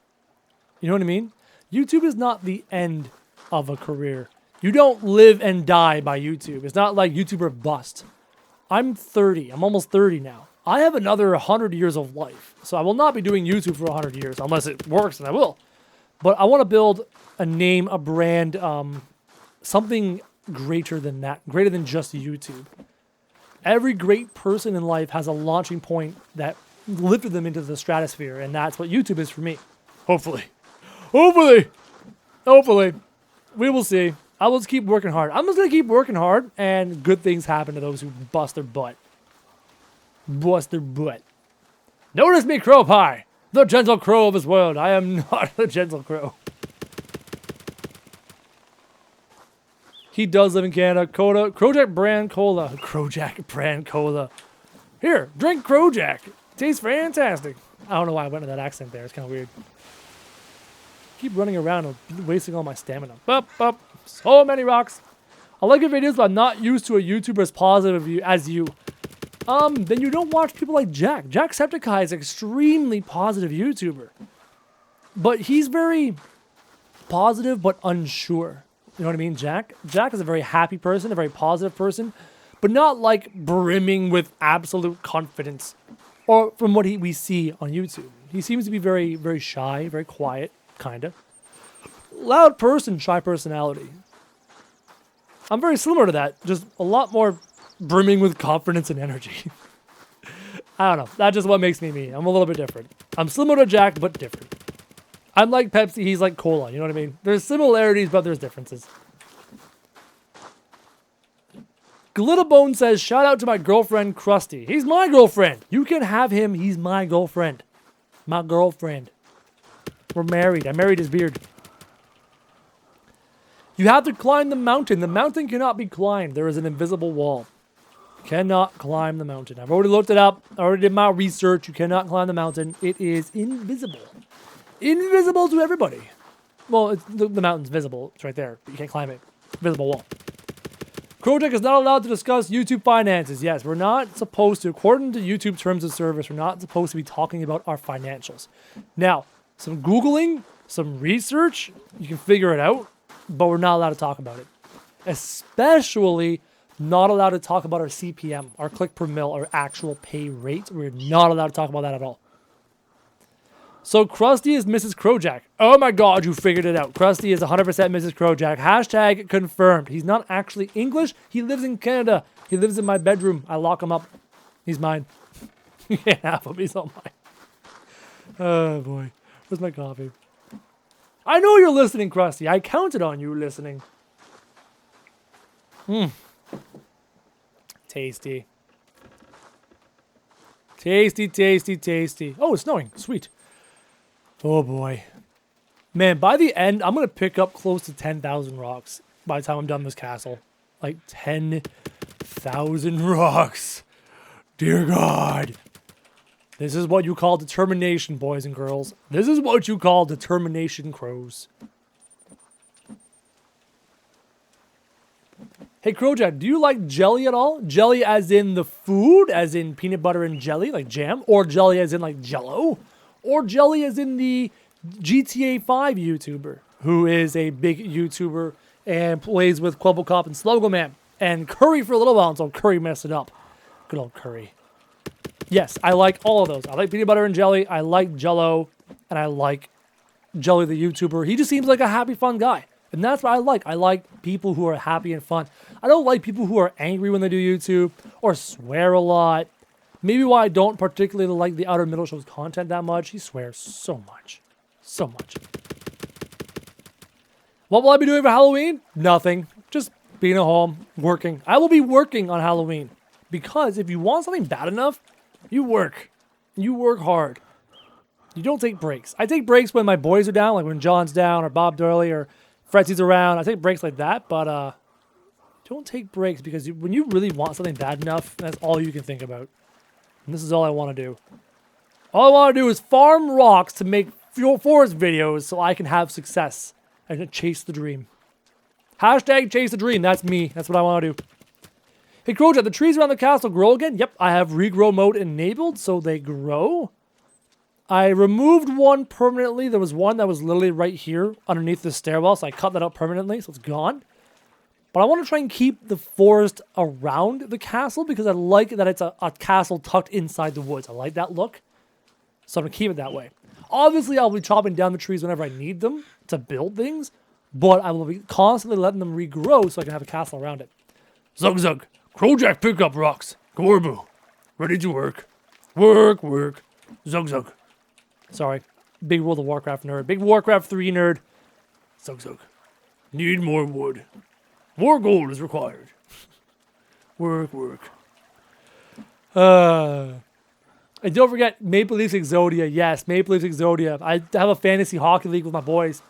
You know what I mean? YouTube is not the end of a career. You don't live and die by YouTube. It's not like YouTuber bust. I'm 30. I'm almost 30 now. I have another 100 years of life. So I will not be doing YouTube for 100 years unless it works, and I will. But I want to build a name, a brand, something greater than that. Greater than just YouTube. Every great person in life has a launching point that lifted them into the stratosphere, and that's what YouTube is for me. Hopefully. Hopefully. Hopefully. We will see. I will just keep working hard. I'm just going to keep working hard, and good things happen to those who bust their butt. Bust their butt. Notice me, crow pie, the gentle crow of his world. I am not the gentle crow. He does live in Canada. Krojak brand cola. Krojak brand cola. Here, drink Krojak. Tastes fantastic. I don't know why I went with that accent there. It's kind of weird. Keep running around and wasting all my stamina. Up. So many rocks. I like your videos, but I'm not used to a YouTuber as positive as you. Then you don't watch people like Jack. Jacksepticeye is an extremely positive YouTuber. But he's very positive but unsure. You know what I mean? Jack is a very happy person, a very positive person, but not like brimming with absolute confidence. Or from what we see on YouTube. He seems to be very, very shy, very quiet, kind of. Loud person, shy personality. I'm very similar to that, just a lot more brimming with confidence and energy. I don't know. That's just what makes me me. I'm a little bit different. I'm similar to Jack, but different. I'm like Pepsi, he's like cola. You know what I mean? There's similarities, but there's differences. Glitterbone says, shout out to my girlfriend, Krusty. He's my girlfriend. You can have him. He's my girlfriend. My girlfriend. We're married. I married his beard. You have to climb the mountain. The mountain cannot be climbed. There is an invisible wall. Cannot climb the mountain. I've already looked it up. I already did my research. You cannot climb the mountain. It is invisible. Invisible to everybody. Well, the mountain's visible. It's right there. But you can't climb it. Visible wall. Krojak is not allowed to discuss YouTube finances. Yes, we're not supposed to. According to YouTube terms of service, we're not supposed to be talking about our financials. Now, some Googling, some research, you can figure it out. But we're not allowed to talk about it. Especially not allowed to talk about our CPM, our click per mil, our actual pay rate. We're not allowed to talk about that at all. So Krusty is Mrs. Krojak. Oh my god, you figured it out. Krusty is 100% Mrs. Krojak. Hashtag confirmed. He's not actually English. He lives in Canada. He lives in my bedroom. I lock him up. He's mine. You can't have him. He's all mine. Oh boy. Where's my coffee? I know you're listening, Krusty. I counted on you listening. Tasty. Tasty, tasty, tasty. Oh, it's snowing. Sweet. Oh, boy. Man, by the end, I'm going to pick up close to 10,000 rocks by the time I'm done this castle. Like 10,000 rocks. Dear God. This is what you call determination, boys and girls. This is what you call determination, crows. Hey, Krojak, do you like jelly at all? Jelly as in the food, as in peanut butter and jelly, like jam? Or jelly as in like Jell-O? Or jelly as in the GTA 5 YouTuber, who is a big YouTuber and plays with Quabblecop and Slogoman. And Curry for a little while until Curry messed it up. Good old Curry. Yes, I like all of those. I like peanut butter and jelly. I like Jell-O. And I like Jelly the YouTuber. He just seems like a happy, fun guy. And that's what I like. I like people who are happy and fun. I don't like people who are angry when they do YouTube or swear a lot. Maybe why I don't particularly like the Outer Middle Show's content that much. He swears so much. So much. What will I be doing for Halloween? Nothing. Just being at home, working. I will be working on Halloween. Because if you want something bad enough, you work. You work hard. You don't take breaks. I take breaks when my boys are down, like when John's down or Bob Durley or Fretzy's around. I take breaks like that, but don't take breaks because when you really want something bad enough, that's all you can think about. And this is all I want to do. All I want to do is farm rocks to make forest videos so I can have success and chase the dream. Hashtag chase the dream. That's me. That's what I want to do. Hey, Krojak, the trees around the castle grow again? Yep, I have regrow mode enabled, so they grow. I removed one permanently. There was one that was literally right here underneath the stairwell, so I cut that out permanently, so it's gone. But I want to try and keep the forest around the castle because I like that it's a castle tucked inside the woods. I like that look, so I'm going to keep it that way. Obviously, I'll be chopping down the trees whenever I need them to build things, but I will be constantly letting them regrow so I can have a castle around it. Zug Zug. Krojak pick up rocks. Gorbu. Ready to work. Work, work. Zug zug. Sorry. Big World of Warcraft nerd. Big Warcraft 3 nerd. Zug zug. Need more wood. More gold is required. Work, work. And don't forget Maple Leafs Exodia. Yes, Maple Leafs Exodia. I have a fantasy hockey league with my boys.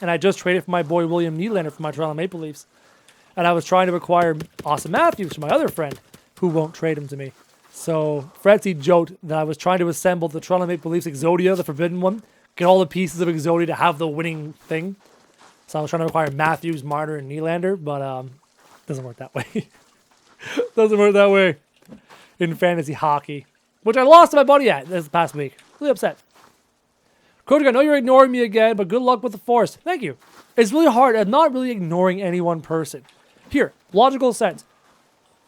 And I just traded for my boy William Nylander for my Toronto Maple Leafs. And I was trying to acquire Austin Matthews from my other friend, who won't trade him to me. So Fretzy joked that I was trying to assemble the Toronto Maple Leafs Exodia, the forbidden one, get all the pieces of Exodia to have the winning thing. So I was trying to acquire Matthews, Marner, and Nylander, but doesn't work that way. Doesn't work that way in fantasy hockey, which I lost to my buddy at this past week. Really upset. Krojak, I know you're ignoring me again, but good luck with the Force. Thank you. It's really hard. I'm not really ignoring any one person. Here, logical sense.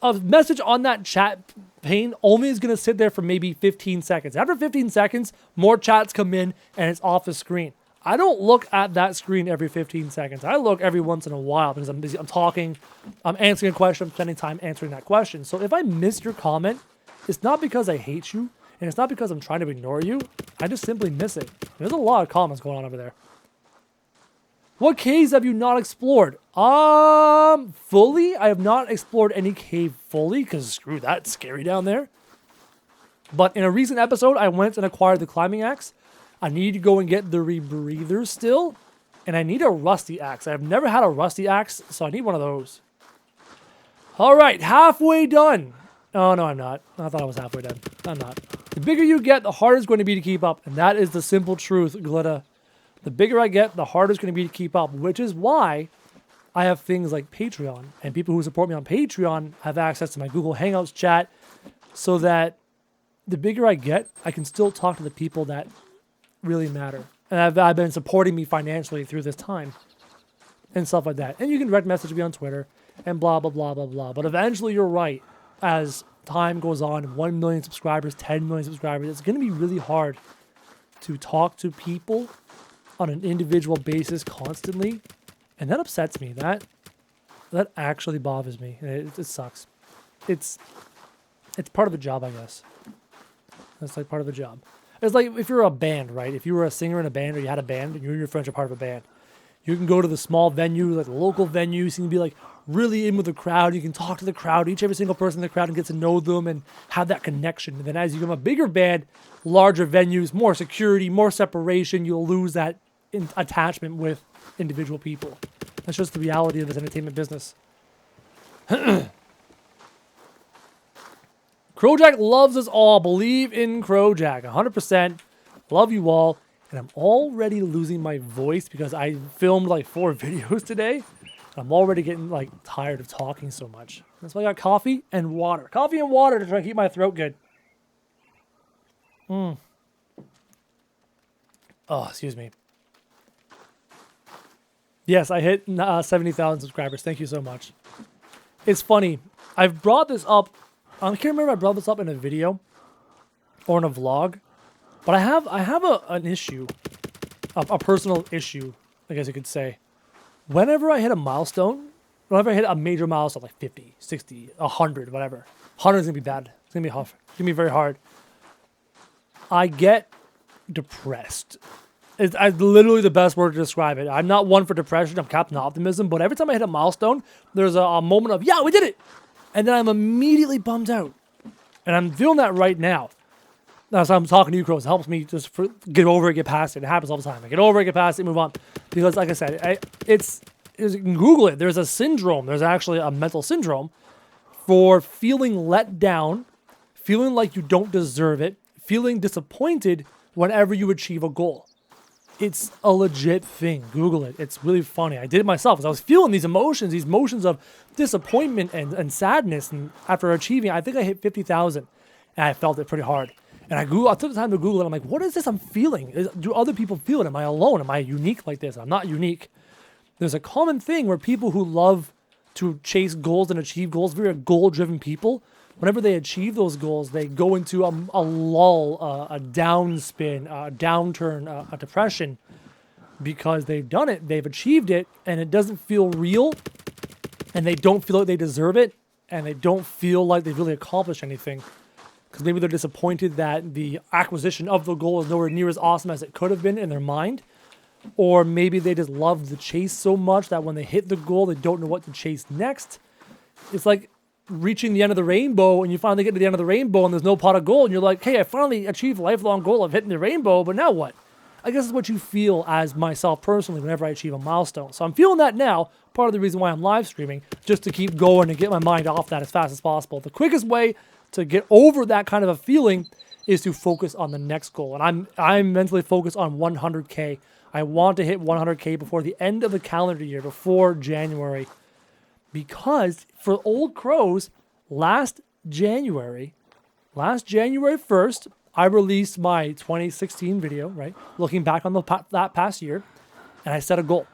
A message on that chat pane only is going to sit there for maybe 15 seconds. After 15 seconds, more chats come in and it's off the screen. I don't look at that screen every 15 seconds. I look every once in a while because I'm busy. I'm talking. I'm answering a question. I'm spending time answering that question. So if I missed your comment, it's not because I hate you, and it's not because I'm trying to ignore you. I just simply miss it. There's a lot of comments going on over there. What caves have you not explored? Fully? I have not explored any cave fully, because screw that, it's scary down there. But in a recent episode, I went and acquired the climbing axe. I need to go and get the rebreather still. And I need a rusty axe. I've never had a rusty axe, so I need one of those. Alright, halfway done. Oh, no, I'm not. I thought I was halfway done. I'm not. The bigger you get, the harder it's going to be to keep up. And that is the simple truth, Glitta. The bigger I get, the harder it's going to be to keep up, which is why I have things like Patreon. And people who support me on Patreon have access to my Google Hangouts chat so that the bigger I get, I can still talk to the people that really matter. And I've been supporting me financially through this time and stuff like that. And you can direct message me on Twitter and blah, blah, blah, blah, blah. But eventually you're right. As time goes on, 1 million subscribers, 10 million subscribers, it's going to be really hard to talk to people on an individual basis constantly, and that upsets me. That actually bothers me. It sucks. It's part of the job, I guess. That's like part of the job. It's like if you're a band, right? If you were a singer in a band, or you had a band, and you and your friends are part of a band, you can go to the small venue, like the local venues. You can be like really in with the crowd. You can talk to the crowd, every single person in the crowd, and get to know them and have that connection. And then as you become a bigger band, larger venues, more security, more separation, you'll lose that attachment with individual people. That's just the reality of this entertainment business. Krojak loves us all. Believe in Krojak. 100%. Love you all. And I'm already losing my voice because I filmed like 4 videos today. I'm already getting like tired of talking so much. That's why I got coffee and water. Coffee and water to try to keep my throat good. Oh, excuse me. Yes, I hit 70,000 subscribers. Thank you so much. It's funny. I've brought this up. I can't remember if I brought this up in a video or in a vlog. But I have an issue, a personal issue, I guess you could say. Whenever I hit a milestone, whenever I hit a major milestone, like 50, 60, 100, whatever. 100 is going to be bad. It's going to be hard. It's going to be very hard. I get depressed. It's literally the best word to describe it. I'm not one for depression. I'm Captain Optimism. But every time I hit a milestone, there's a moment of, yeah, we did it. And then I'm immediately bummed out. And I'm feeling that right now. That's why I'm talking to you, Crows. It helps me just get over it, get past it. It happens all the time. I get over it, get past it, move on. Because, like I said, you can Google it. There's a syndrome. There's actually a mental syndrome for feeling let down, feeling like you don't deserve it, feeling disappointed whenever you achieve a goal. It's a legit thing. Google it. It's really funny. I did it myself because I was feeling these emotions of disappointment and sadness. And after achieving, I think I hit 50,000, and I felt it pretty hard. And I took the time to Google it. I'm like, what is this I'm feeling? Do other people feel it? Am I alone? Am I unique like this? I'm not unique. There's a common thing where people who love to chase goals and achieve goals, very goal-driven people, whenever they achieve those goals, they go into a lull, a downspin, a downturn, a depression, because they've done it, they've achieved it, and it doesn't feel real, and they don't feel like they deserve it, and they don't feel like they've really accomplished anything. because maybe they're disappointed that the acquisition of the goal is nowhere near as awesome as it could have been in their mind. Or maybe they just love the chase so much that when they hit the goal, they don't know what to chase next. It's like reaching the end of the rainbow, and you finally get to the end of the rainbow and there's no pot of gold, and you're like, hey, I finally achieved a lifelong goal of hitting the rainbow, but now what? I guess it's what you feel as myself personally whenever I achieve a milestone. So I'm feeling that now, part of the reason why I'm live streaming, just to keep going and get my mind off that as fast as possible. The quickest way to get over that kind of a feeling is to focus on the next goal. And I'm mentally focused on 100K. I want to hit 100K before the end of the calendar year, before January. Because for Old Crows, last January 1st, I released my 2016 video, right? Looking back on that past year, and I set a goal.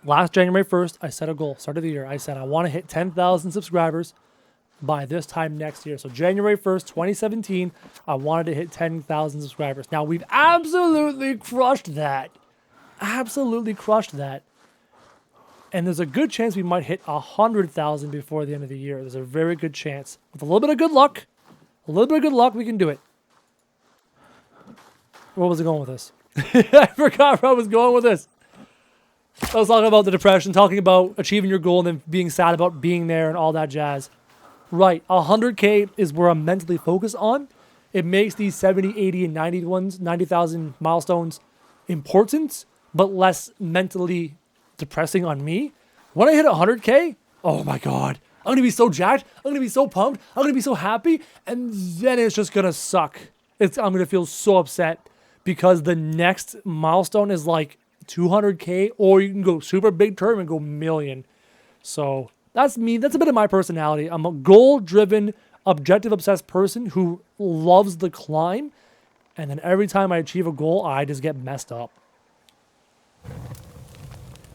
Last January 1st, I set a goal. Start of the year, I said I want to hit 10,000 subscribers by this time next year. So January 1st, 2017, I wanted to hit 10,000 subscribers. Now, we've absolutely crushed that. Absolutely crushed that. And there's a good chance we might hit 100,000 before the end of the year. There's a very good chance. With a little bit of good luck, we can do it. Where was I going with this? I forgot where I was going with this. I was talking about the depression, talking about achieving your goal and then being sad about being there and all that jazz. Right, 100K is where I'm mentally focused on. It makes these 70, 80, and 90,000 milestones important, but less mentally depressing on me. When I hit 100K, oh my God, I'm going to be so jacked. I'm going to be so pumped. I'm going to be so happy. And then it's just going to suck. I'm going to feel so upset because the next milestone is like 200K, or you can go super big term and go million. So that's me. That's a bit of my personality. I'm a goal-driven, objective-obsessed person who loves the climb. And then every time I achieve a goal, I just get messed up.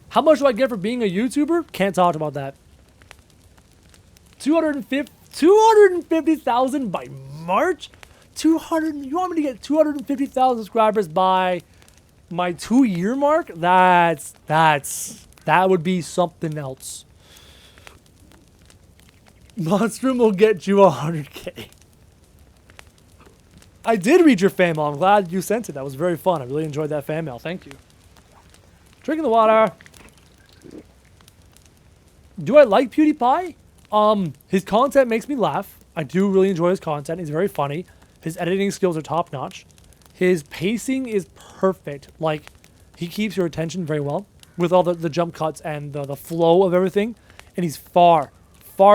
How much do I get for being a YouTuber? Can't talk about that. 250,000 by March? 200. You want me to get 250,000 subscribers by my 2-year mark? That would be something else. Monstrum will get you 100K. I did read your fan mail. I'm glad you sent it. That was very fun. I really enjoyed that fan mail. Thank you. Drinking the water. Do I like PewDiePie? His content makes me laugh. I do really enjoy his content. He's very funny. His editing skills are top notch. His pacing is perfect. Like, he keeps your attention very well with all the jump cuts and the flow of everything. And he's far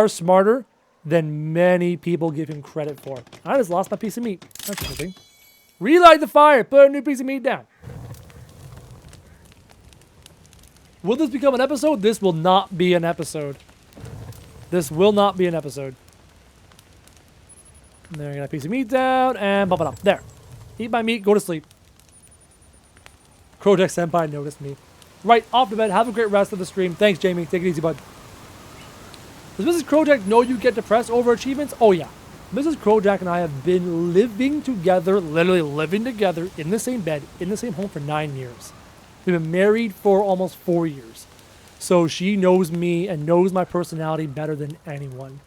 smarter than many people give him credit for. I just lost my piece of meat. That's interesting. Relight the fire. Put a new piece of meat down. Will this become an episode? This will not be an episode. This will not be an episode. And there, I got a piece of meat down and bump it up. There. Eat my meat, go to sleep. Krojak Senpai noticed me. Right, off to bed. Have a great rest of the stream. Thanks, Jamie. Take it easy, bud. Does Mrs. Krojak know you get depressed over achievements? Oh, yeah. Mrs. Krojak and I have been living together, literally living together in the same bed, in the same home for 9 years. We've been married for almost 4 years. So she knows me and knows my personality better than anyone.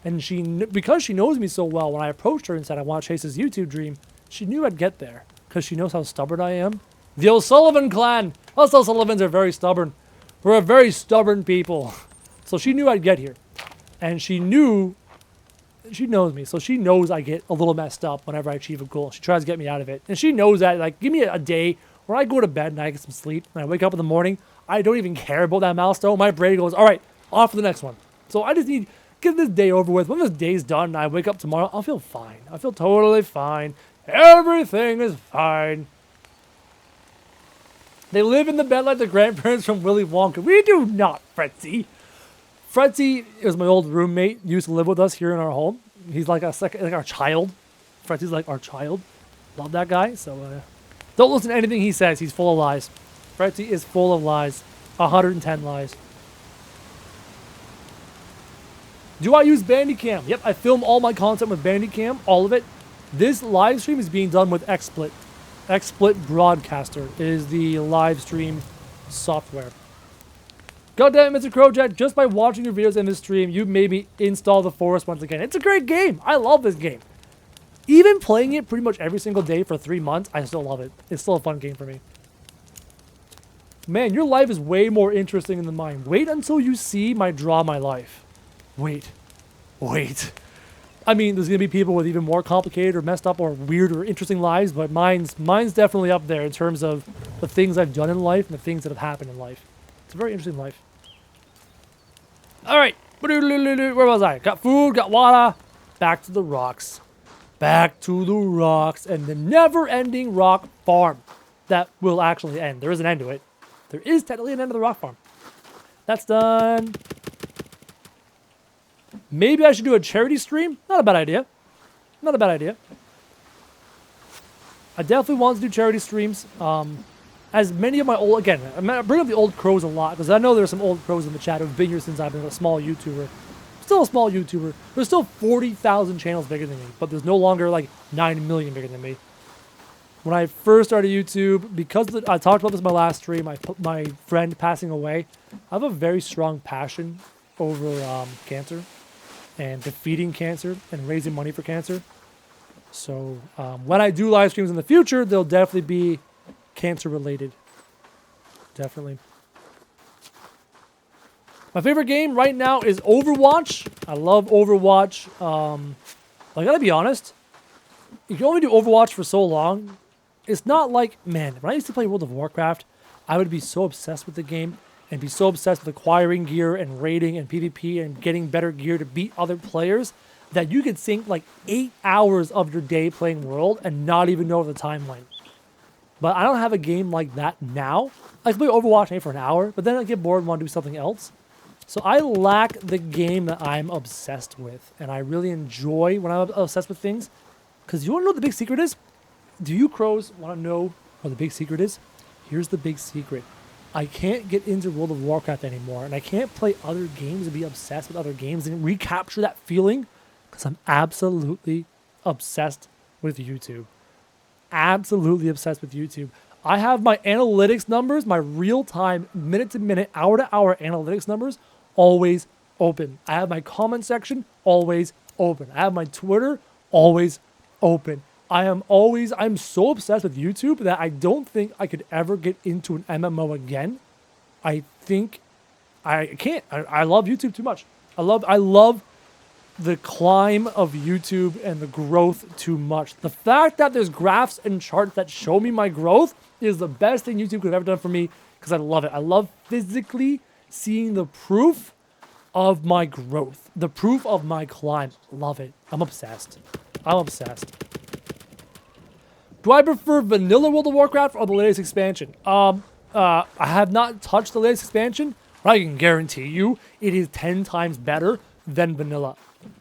And because she knows me so well, when I approached her and said I want to chase this YouTube dream, she knew I'd get there because she knows how stubborn I am. The O'Sullivan clan. Us O'Sullivans are very stubborn. We're a very stubborn people. So she knew I'd get here. And she knows me. So she knows I get a little messed up whenever I achieve a goal. She tries to get me out of it. And she knows that, like, give me a day where I go to bed and I get some sleep and I wake up in the morning. I don't even care about that milestone. My brain goes, all right, off to the next one. So I just need to get this day over with. When this day's done and I wake up tomorrow, I'll feel fine. I'll feel totally fine. Everything is fine. They live in the bed like the grandparents from Willy Wonka. We do not, Fretzy. Fretzy is my old roommate. Used to live with us here in our home. He's like our child. Fretzy's like our child. Love that guy. So don't listen to anything he says. He's full of lies. Fretzy is full of lies. 110 lies. Do I use Bandicam? Yep, I film all my content with Bandicam, all of it. This live stream is being done with XSplit. XSplit Broadcaster is the live stream software. Goddamn, Mr. Krojak, just by watching your videos in this stream, you made me install The Forest once again. It's a great game. I love this game. Even playing it pretty much every single day for 3 months, I still love it. It's still a fun game for me. Man, your life is way more interesting than mine. Wait until you see my Draw My Life. Wait. I mean, there's going to be people with even more complicated or messed up or weird or interesting lives, but mine's definitely up there in terms of the things I've done in life and the things that have happened in life. It's a very interesting life. All right. Where was I? Got food, got water. Back to the rocks. Back to the rocks and the never-ending rock farm that will actually end. There is an end to it. There is technically an end to the rock farm. That's done. Maybe I should do a charity stream. Not a bad idea. Not a bad idea. I definitely want to do charity streams. As many of my old, again, I bring up the old crows a lot because I know there's some old crows in the chat who've been here since I've been a small YouTuber. Still a small YouTuber. There's still 40,000 channels bigger than me, but there's no longer like 9 million bigger than me. When I first started YouTube, because I talked about this in my last stream, my friend passing away, I have a very strong passion over cancer and defeating cancer and raising money for cancer. So when I do live streams in the future, they'll definitely be cancer related. Definitely. My favorite game right now is Overwatch. I love Overwatch. I gotta be honest, you can only do Overwatch for so long. It's not like, man, when I used to play World of Warcraft, I would be so obsessed with the game and be so obsessed with acquiring gear and raiding and PvP and getting better gear to beat other players that you could sink like 8 hours of your day playing World and not even know the timeline. But I don't have a game like that now. I can play Overwatch maybe for an hour, but then I get bored and want to do something else. So I lack the game that I'm obsessed with, and I really enjoy when I'm obsessed with things. Because you want to know what the big secret is? Do you crows want to know what the big secret is? Here's the big secret. I can't get into World of Warcraft anymore, and I can't play other games and be obsessed with other games and recapture that feeling because I'm absolutely obsessed with YouTube. Absolutely obsessed with YouTube. I have my analytics numbers, my real-time, minute-to-minute, hour-to-hour analytics numbers always open. I have my comment section always open. I have my Twitter always open. I'm so obsessed with YouTube that I don't think I could ever get into an MMO again. I think I can't. I love YouTube too much. I love the climb of YouTube and the growth too much. The fact that there's graphs and charts that show me my growth is the best thing YouTube could have ever done for me because I love it. I love physically seeing the proof of my growth, the proof of my climb. Love it. I'm obsessed. I'm obsessed. Do I prefer vanilla World of Warcraft or the latest expansion? I have not touched the latest expansion, but I can guarantee you it is 10 times better than vanilla.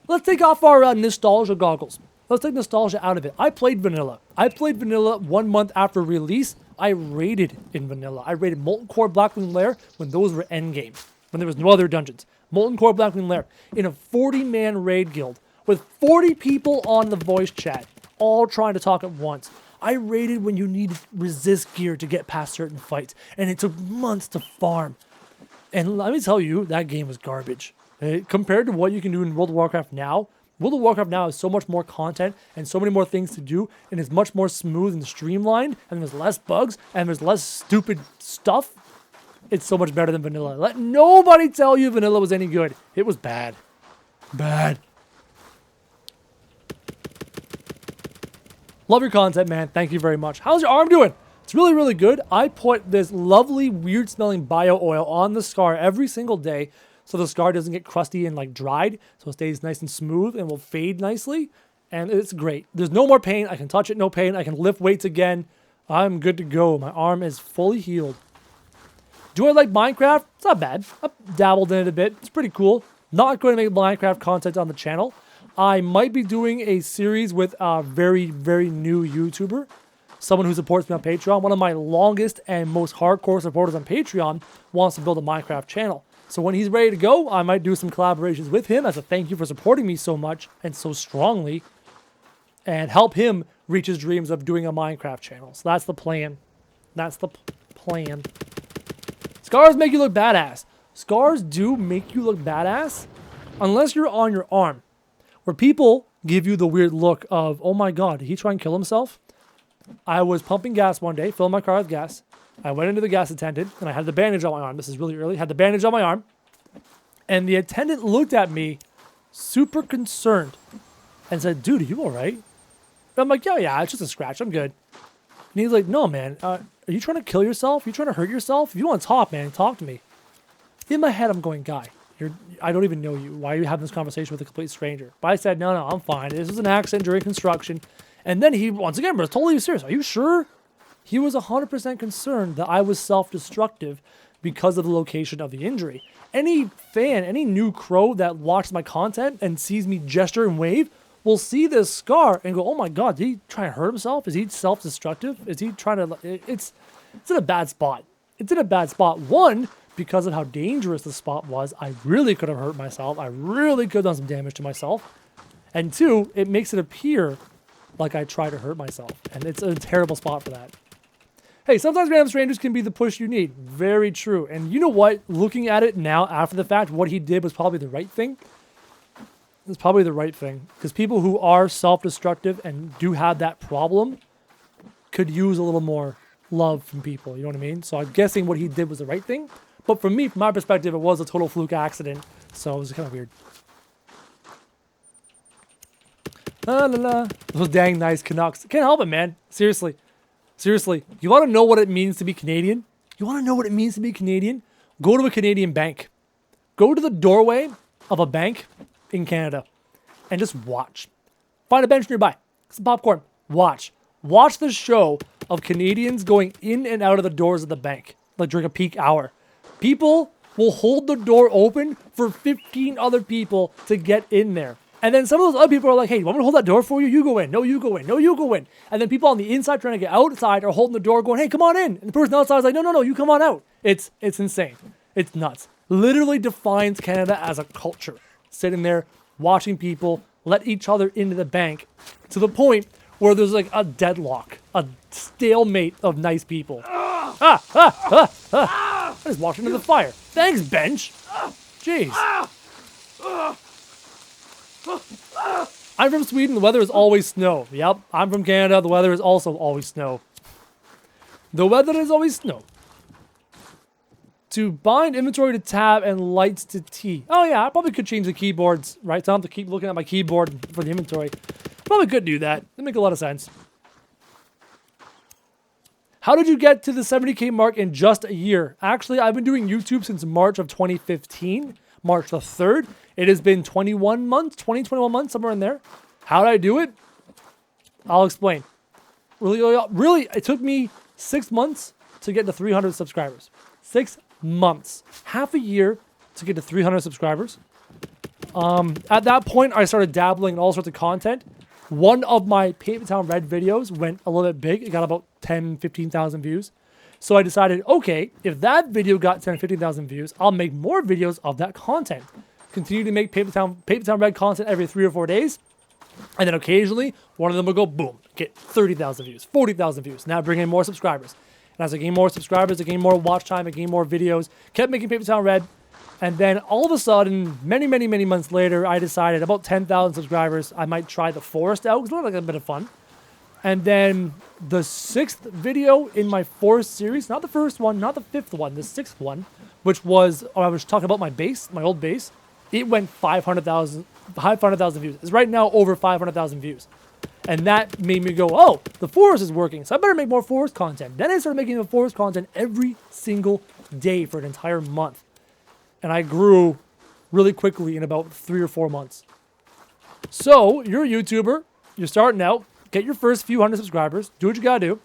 Let's take off our nostalgia goggles. Let's take nostalgia out of it. I played vanilla. I played vanilla 1 month after release. I raided in vanilla. I raided Molten Core Blackwing Lair when those were endgame, when there was no other dungeons. Molten Core Blackwing Lair in a 40-man raid guild with 40 people on the voice chat, all trying to talk at once. I raided when you needed resist gear to get past certain fights, and it took months to farm. And let me tell you, that game was garbage. Compared to what you can do in World of Warcraft now, World of Warcraft now has so much more content and so many more things to do, and it's much more smooth and streamlined, and there's less bugs, and there's less stupid stuff. It's so much better than vanilla. Let nobody tell you vanilla was any good. It was bad. Bad. Love your content, man. Thank you very much. How's your arm doing? It's really, really good. I put this lovely, weird-smelling bio oil on the scar every single day so the scar doesn't get crusty and like dried, so it stays nice and smooth and will fade nicely, and it's great. There's no more pain. I can touch it, no pain. I can lift weights again. I'm good to go. My arm is fully healed. Do I like Minecraft? It's not bad. I've dabbled in it a bit. It's pretty cool. Not going to make Minecraft content on the channel. I might be doing a series with a very, very new YouTuber, someone who supports me on Patreon. One of my longest and most hardcore supporters on Patreon wants to build a Minecraft channel. So when he's ready to go, I might do some collaborations with him as a thank you for supporting me so much and so strongly, and help him reach his dreams of doing a Minecraft channel. So that's the plan. That's the plan. Scars make you look badass. Scars do make you look badass unless you're on your arm. Where people give you the weird look of, oh my God, did he try and kill himself? I was pumping gas one day, filling my car with gas. I went into the gas attendant and I had the bandage on my arm. This is really early. Had the bandage on my arm. And the attendant looked at me super concerned and said, dude, are you all right? And I'm like, yeah, it's just a scratch. I'm good. And he's like, no, man, are you trying to kill yourself? Are you trying to hurt yourself? If you want to talk, man, talk to me. In my head, I'm going, guy, I don't even know you. Why are you having this conversation with a complete stranger? But I said, no, I'm fine. This was an accident during construction. And then he, once again, was totally serious. Are you sure? He was 100% concerned that I was self-destructive because of the location of the injury. Any fan, any new crow that watches my content and sees me gesture and wave will see this scar and go, oh my God, did he try to hurt himself? Is he self-destructive? Is he trying to... It's in a bad spot. It's in a bad spot. One, because of how dangerous the spot was, I really could have hurt myself. I really could have done some damage to myself. And two, it makes it appear like I try to hurt myself. And it's a terrible spot for that. Hey, sometimes random strangers can be the push you need. Very true. And you know what? Looking at it now after the fact, what he did was probably the right thing. It's probably the right thing. Because people who are self-destructive and do have that problem could use a little more love from people. You know what I mean? So I'm guessing what he did was the right thing. But for me, from my perspective, it was a total fluke accident. So it was kind of weird. La la la. Those dang nice Canucks. Can't help it, man. Seriously. Seriously, you want to know what it means to be Canadian? You want to know what it means to be Canadian? Go to a Canadian bank. Go to the doorway of a bank in Canada and just watch. Find a bench nearby. Some popcorn. Watch. Watch the show of Canadians going in and out of the doors of the bank, like during a peak hour. People will hold the door open for 15 other people to get in there. And then some of those other people are like, hey, you want me to hold that door for you? You go in. No, you go in. No, you go in. And then people on the inside trying to get outside are holding the door going, hey, come on in. And the person outside is like, no, you come on out. It's insane. It's nuts. Literally defines Canada as a culture. Sitting there, watching people let each other into the bank to the point where there's like a deadlock, a stalemate of nice people. I just walked into the fire. Thanks, bench. Jeez. I'm from Sweden, the weather is always snow. Yep, I'm from Canada, the weather is also always snow. The weather is always snow. To bind inventory to tab and lights to T. Oh yeah, I probably could change the keyboards, right? So I don't have to keep looking at my keyboard for the inventory. Probably could do that. That make a lot of sense. How did you get to the 70K mark in just a year? Actually, I've been doing YouTube since March of 2015. March the 3rd. It has been 21 months, 21 months, somewhere in there. How did I do it? I'll explain. Really, it took me 6 months to get to 300 subscribers. 6 months. Half a year to get to 300 subscribers. At that point, I started dabbling in all sorts of content. One of my Paper Town Red videos went a little bit big. It got about 10, 15,000 views. So I decided, okay, if that video got 10, 15,000 views, I'll make more videos of that content. Continue to make Paper Town Red content every 3 or 4 days. And then occasionally, one of them will go, boom, get 30,000 views, 40,000 views. Now bring in more subscribers. And as I gain more subscribers, I gain more watch time, I gain more videos. Kept making Paper Town Red. And then all of a sudden, many months later, I decided about 10,000 subscribers, I might try the forest out. Because it looked like a bit of fun. And then the 6th video in my 4th series, not the first one, not the 5th one, the 6th one, which was, I was talking about my base, my old base, it went 500,000 views. It's right now over 500,000 views. And that made me go, oh, the forest is working, so I better make more forest content. Then I started making the forest content every single day for an entire month. And I grew really quickly in about 3 or 4 months. So, you're a YouTuber, you're starting out, get your first few hundred subscribers. Do what you gotta do.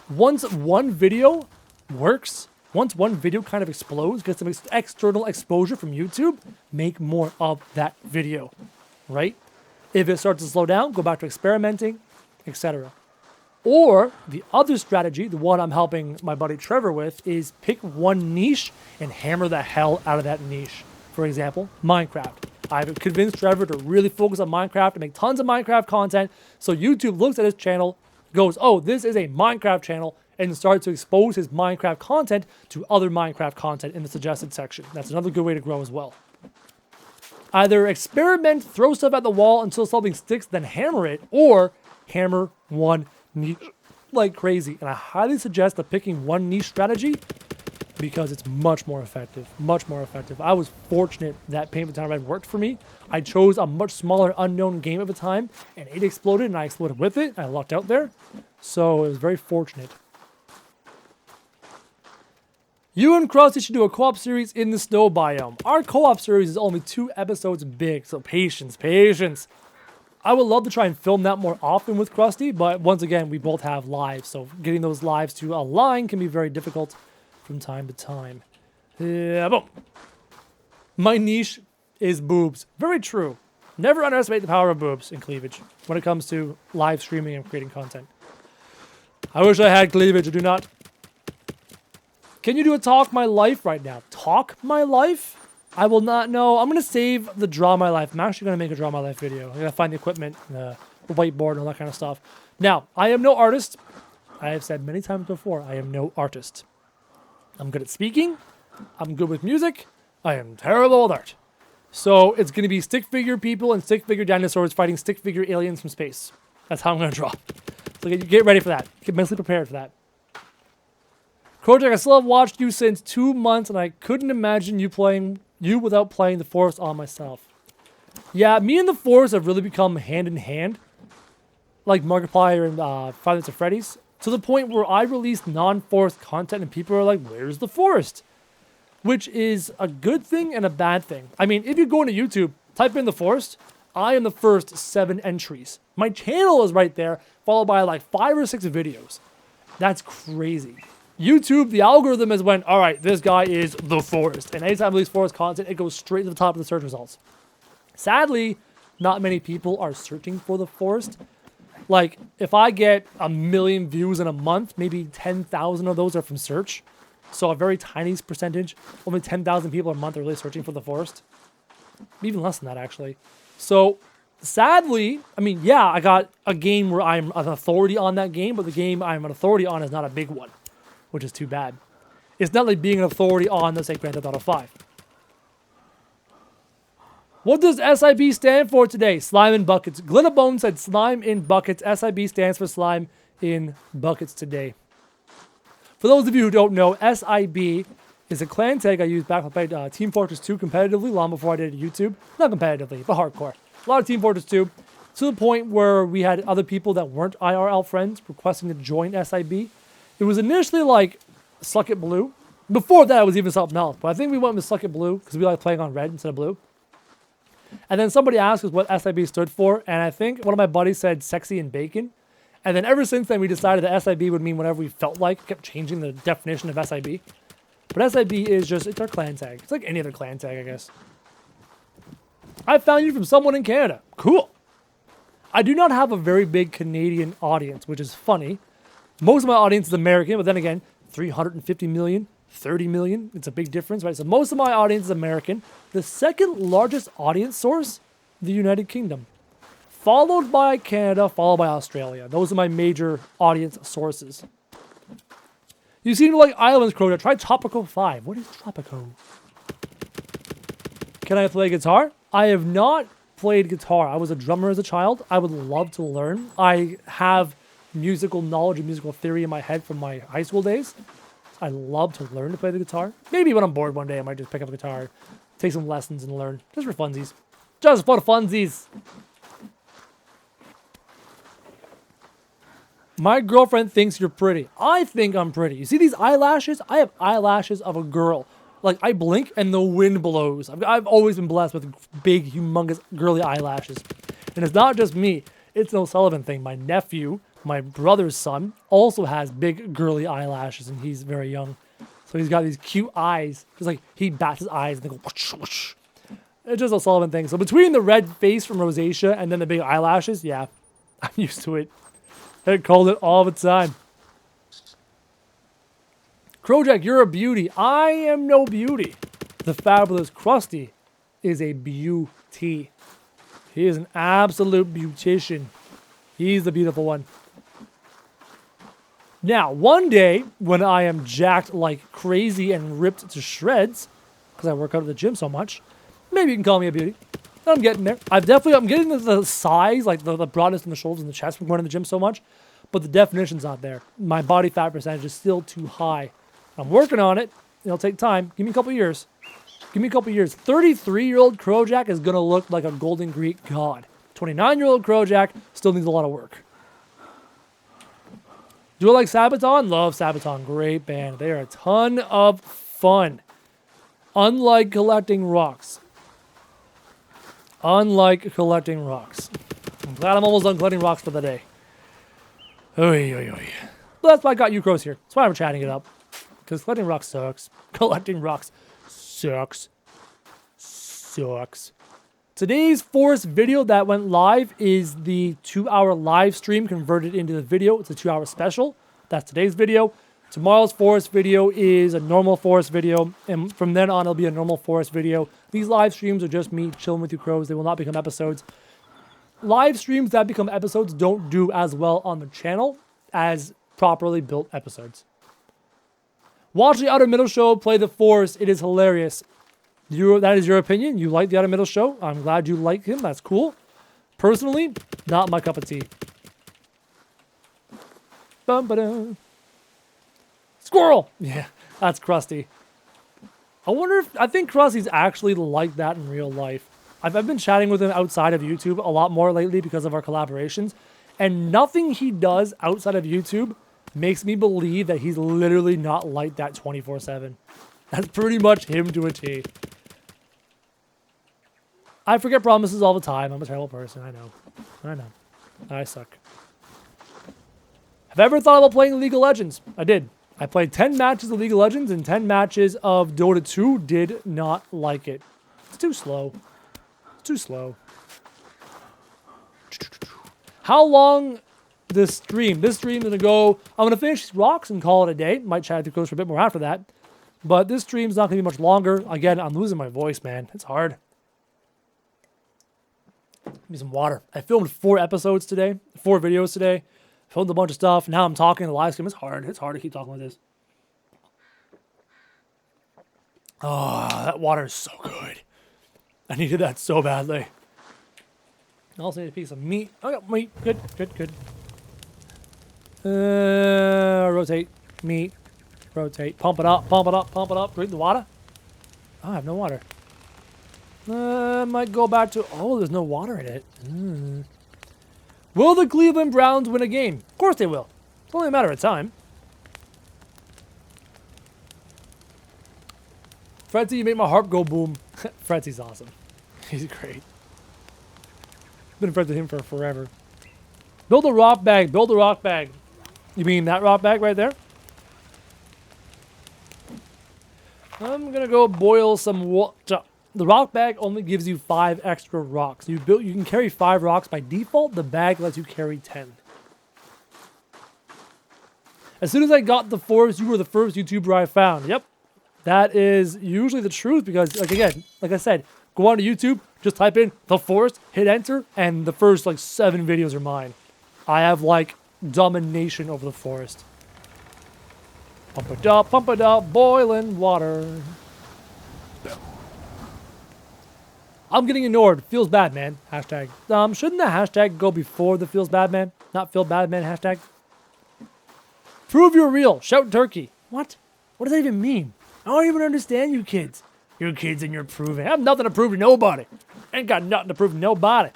Once one video works, once one video kind of explodes, gets some external exposure from YouTube, make more of that video, right? If it starts to slow down, go back to experimenting, etc. Or the other strategy, the one I'm helping my buddy Trevor with, is pick one niche and hammer the hell out of that niche. For example, Minecraft. I've convinced Trevor to really focus on Minecraft and make tons of Minecraft content. So YouTube looks at his channel, goes, oh, this is a Minecraft channel, and starts to expose his Minecraft content to other Minecraft content in the suggested section. That's another good way to grow as well. Either experiment, throw stuff at the wall until something sticks, then hammer it, or hammer one niche like crazy. And I highly suggest picking one niche strategy because it's much more effective. Much more effective. I was fortunate that Paint with Dynamite worked for me. I chose a much smaller unknown game at the time, and it exploded, and I exploded with it. I lucked out there. So it was very fortunate. You and Krusty should do a co-op series in the snow biome. Our co-op series is only 2 episodes big, so patience, patience. I would love to try and film that more often with Krusty, but once again, we both have lives, so getting those lives to align can be very difficult from time to time. Yeah, boom. My niche is boobs. Very true. Never underestimate the power of boobs and cleavage when it comes to live streaming and creating content. I wish I had cleavage. I do not. Can you do a talk my life right now? Talk my life? I will not know. I'm going to save the draw my life. I'm actually going to make a draw my life video. I'm going to find the equipment, the whiteboard, and all that kind of stuff. Now, I am no artist. I have said many times before, I am no artist. I'm good at speaking. I'm good with music. I am terrible at art. So it's going to be stick figure people and stick figure dinosaurs fighting stick figure aliens from space. That's how I'm going to draw. So get ready for that. Get mentally prepared for that. Krojak, I still have watched you since 2 months, and I couldn't imagine you without playing the Forest on myself. Yeah, me and the Forest have really become hand in hand, like Markiplier and Five Nights at Freddy's, to the point where I release non-Forest content, and people are like, "Where's the Forest?" Which is a good thing and a bad thing. I mean, if you go into YouTube, type in the Forest, I am the first 7 entries. My channel is right there, followed by like 5 or 6 videos. That's crazy. YouTube, the algorithm has went, all right, this guy is the Forest. And anytime I release Forest content, it goes straight to the top of the search results. Sadly, not many people are searching for the Forest. Like, if I get 1 million views in a month, maybe 10,000 of those are from search. So a very tiny percentage, only 10,000 people a month are really searching for the Forest. Even less than that, actually. So, sadly, I mean, yeah, I got a game where I'm an authority on that game, but the game I'm an authority on is not a big one, which is too bad. It's not like being an authority on, let's say, Grand Theft Auto 5. What does SIB stand for today? Slime in buckets. Glitterbone said slime in buckets. SIB stands for slime in buckets today. For those of you who don't know, SIB is a clan tag I used back when I played Team Fortress 2 competitively, long before I did YouTube. Not competitively, but hardcore. A lot of Team Fortress 2, to the point where we had other people that weren't IRL friends requesting to join SIB. It was initially like Suck It Blue. Before that, it was even something else. But I think we went with Suck It Blue because we like playing on red instead of blue. And then somebody asked us what SIB stood for, and I think one of my buddies said sexy and bacon. And then ever since then, we decided that SIB would mean whatever we felt like. Kept changing the definition of SIB. But SIB is just, it's our clan tag. It's like any other clan tag, I guess. I found you from someone in Canada. Cool. I do not have a very big Canadian audience, which is funny. Most of my audience is American, but then again, 350 million, 30 million. It's a big difference, right? So most of my audience is American. The second largest audience source, the United Kingdom. Followed by Canada, followed by Australia. Those are my major audience sources. You seem to like islands, Krojak. Try Tropico 5. What is Tropico? Can I play guitar? I have not played guitar. I was a drummer as a child. I would love to learn. I have musical knowledge and musical theory in my head from my high school days. I love to learn to play the guitar. Maybe when I'm bored one day, I might just pick up a guitar, take some lessons and learn. Just for funsies. Just for funsies. My girlfriend thinks you're pretty. I think I'm pretty. You see these eyelashes? I have eyelashes of a girl. Like, I blink and the wind blows. I've always been blessed with big, humongous, girly eyelashes. And it's not just me. It's an O'Sullivan thing. My nephew, my brother's son, also has big, girly eyelashes, and he's very young. So he's got these cute eyes. Just like, he bats his eyes and they go whoosh, whoosh. It's just a O'Sullivan thing. So between the red face from rosacea and then the big eyelashes, yeah, I'm used to it. I called it all the time. Krojak, you're a beauty. I am no beauty. The fabulous Krusty is a beauty. He is an absolute beautician. He's the beautiful one. Now, one day, when I am jacked like crazy and ripped to shreds, because I work out at the gym so much, Maybe you can call me a beauty. I'm getting there. I'm getting the size, like the broadness in the shoulders and the chest from going to the gym so much, but the definition's not there. My body fat percentage is still too high. I'm working on it. It'll take time. Give me a couple years. Give me a couple years. 33-year-old Krojak is going to look like a Golden Greek god. 29-year-old Krojak still needs a lot of work. Do I like Sabaton? Love Sabaton. Great band. They are a ton of fun. Unlike collecting rocks. Unlike collecting rocks. I'm glad I'm almost done collecting rocks for the day. Oy, oy, oy. But that's why I got you crows here. That's why I'm chatting it up. Because collecting rocks sucks. Collecting rocks sucks. Sucks. Today's forest video that went live is the 2-hour live stream converted into the video. It's a 2-hour special. That's today's video. Tomorrow's forest video is a normal forest video, and from then on, it'll be a normal forest video. These live streams are just me chilling with you crows. They will not become episodes. Live streams that become episodes don't do as well on the channel as properly built episodes. Watch the Outer Middle show, play the forest. It is hilarious. That is your opinion. You like the Outer Middle show. I'm glad you like him. That's cool. Personally, not my cup of tea. Bum-ba-dum. Squirrel! Yeah, that's Krusty. I think Krusty's actually like that in real life. I've been chatting with him outside of YouTube a lot more lately because of our collaborations, and nothing he does outside of YouTube makes me believe that he's literally not like that 24/7. That's pretty much him to a T. I forget promises all the time. I'm a terrible person. I know. I suck. Have I ever thought about playing League of Legends? I did. I played 10 matches of League of Legends and 10 matches of Dota 2. Did not like it. It's too slow. It's too slow. How long this stream? This stream is going to go... I'm going to finish these rocks and call it a day. Might chat with you for a bit more after that. But this stream's not going to be much longer. Again, I'm losing my voice, man. It's hard. Need some water. I filmed 4 episodes today. 4 videos today. Filmed a bunch of stuff. Now I'm talking in the live stream. It's hard. It's hard to keep talking like this. Oh, that water is so good. I needed that so badly. I also need a piece of meat. I got meat. Good. Rotate. Meat. Rotate. Pump it up. Drink the water. Oh, I have no water. I might go back to... Oh, there's no water in it. Will the Cleveland Browns win a game? Of course they will. It's only a matter of time. Fretzy, you make my heart go boom. Fretzy's awesome. He's great. Been friends with him for forever. Build a rock bag. Build a rock bag. You mean that rock bag right there? I'm going to go boil some water. The rock bag only gives you 5 extra rocks. You can carry 5 rocks by default. The bag lets you carry 10. As soon as I got the forest, you were the first YouTuber I found. Yep. That is usually the truth because, like I said, go on to YouTube, just type in the forest, hit enter, and the first 7 videos are mine. I have domination over the forest. Pump it up, boiling water. I'm getting ignored. Feels bad, man. Hashtag. Shouldn't the hashtag go before the feels bad, man? Not feel bad, man hashtag? Prove you're real. Shout turkey. What? What does that even mean? I don't even understand you kids. You kids and you're proving. I have nothing to prove to nobody. Ain't got nothing to prove to nobody.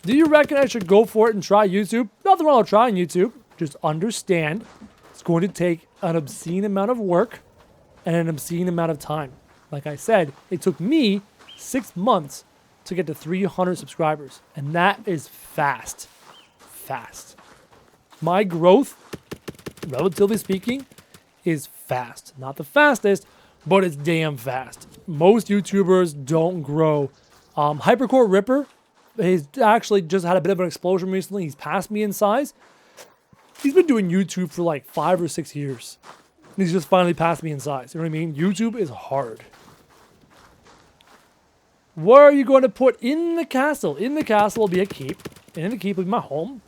Do you reckon I should go for it and try YouTube? Nothing wrong with trying YouTube. Just understand it's going to take an obscene amount of work and an obscene amount of time. Like I said, it took me 6 months to get to 300 subscribers. And that is fast. Fast. My growth, relatively speaking, is fast. Not the fastest, but it's damn fast. Most YouTubers don't grow. Hypercore Ripper, he's actually just had a bit of an explosion recently. He's passed me in size. He's been doing YouTube for 5 or 6 years. And he's just finally passed me in size. You know what I mean? YouTube is hard. What are you going to put in the castle? In the castle will be a keep. And in the keep will be my home.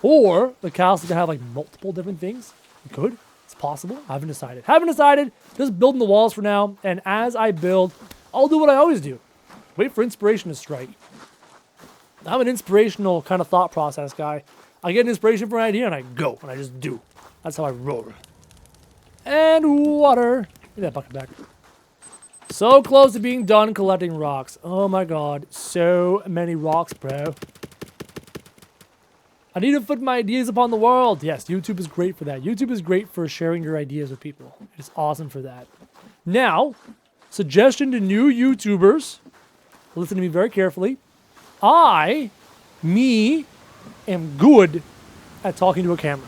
Or the castle can have multiple different things. You could. It's possible. I haven't decided. Haven't decided. Just building the walls for now. And as I build, I'll do what I always do. Wait for inspiration to strike. I'm an inspirational kind of thought process guy. I get an inspiration for an idea and I go. And I just do. That's how I roll. And water. Give me that bucket back. So close to being done collecting rocks. Oh my god. So many rocks, bro. I need to put my ideas upon the world. Yes, YouTube is great for that. YouTube is great for sharing your ideas with people. It's awesome for that. Now, suggestion to new YouTubers. Listen to me very carefully. Me, am good at talking to a camera.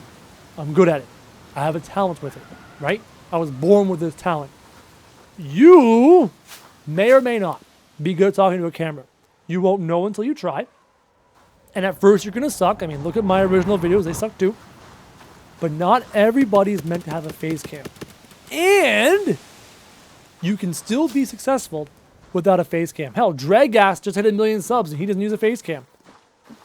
I'm good at it. I have a talent with it, right? I was born with this talent. You may or may not be good at talking to a camera. You won't know until you try. And at first you're going to suck. I mean, look at my original videos. They suck too. But not everybody is meant to have a face cam. And you can still be successful without a face cam. Hell, Dragass just hit 1 million subs and he doesn't use a face cam.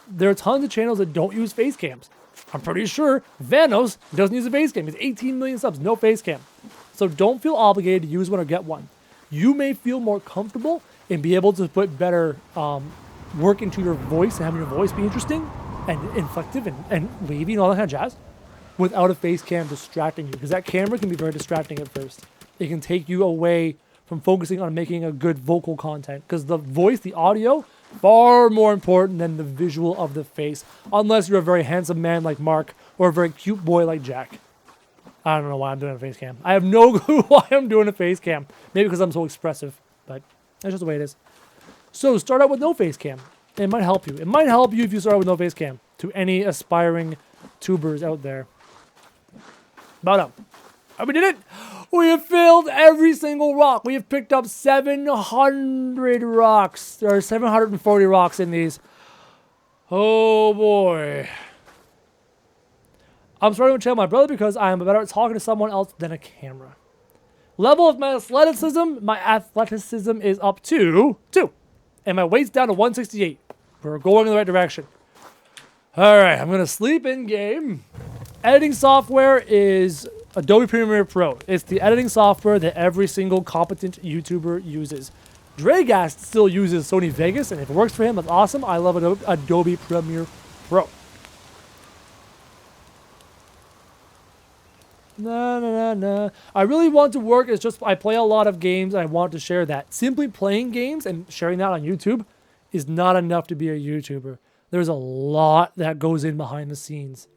There are tons of channels that don't use face cams. I'm pretty sure Vanos doesn't use a face cam. He's 18 million subs, no face cam. So don't feel obligated to use one or get one. You may feel more comfortable and be able to put better work into your voice and having your voice be interesting and inflective and wavy and all that kind of jazz without a face cam distracting you. Because that camera can be very distracting at first. It can take you away from focusing on making a good vocal content. Because the voice, the audio, far more important than the visual of the face. Unless you're a very handsome man like Mark or a very cute boy like Jack. I don't know why I'm doing a face cam. I have no clue why I'm doing a face cam. Maybe because I'm so expressive. But that's just the way it is. So start out with no face cam. It might help you. It might help you if you start out with no face cam. To any aspiring tubers out there. But we did it. We have filled every single rock. We have picked up 700 rocks. There are 740 rocks in these. Oh boy. I'm starting to channel my brother because I am better at talking to someone else than a camera. Level of my athleticism is up to 2. And my weight's down to 168. We're going in the right direction. All right, I'm going to sleep in game. Editing software is Adobe Premiere Pro. It's the editing software that every single competent YouTuber uses. Dragast still uses Sony Vegas, and if it works for him, that's awesome. I love Adobe Premiere Pro. No. I really want to work. It's just I play a lot of games. And I want to share that. Simply playing games and sharing that on YouTube is not enough to be a YouTuber. There's a lot that goes in behind the scenes.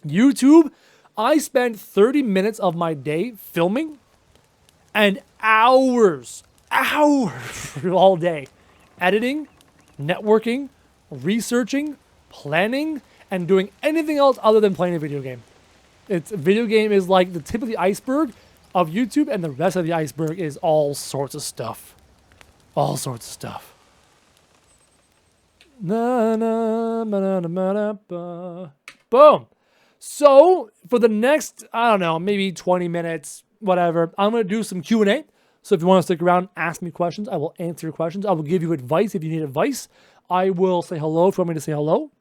YouTube, I spend 30 minutes of my day filming and hours all day editing, networking, researching, planning, and doing anything else other than playing a video game. Video game is like the tip of the iceberg of YouTube, and the rest of the iceberg is all sorts of stuff. All sorts of stuff. Boom. So, for the next, I don't know, maybe 20 minutes, whatever, I'm going to do some Q&A. So if you want to stick around, ask me questions. I will answer your questions. I will give you advice if you need advice. I will say hello if you want me to say hello.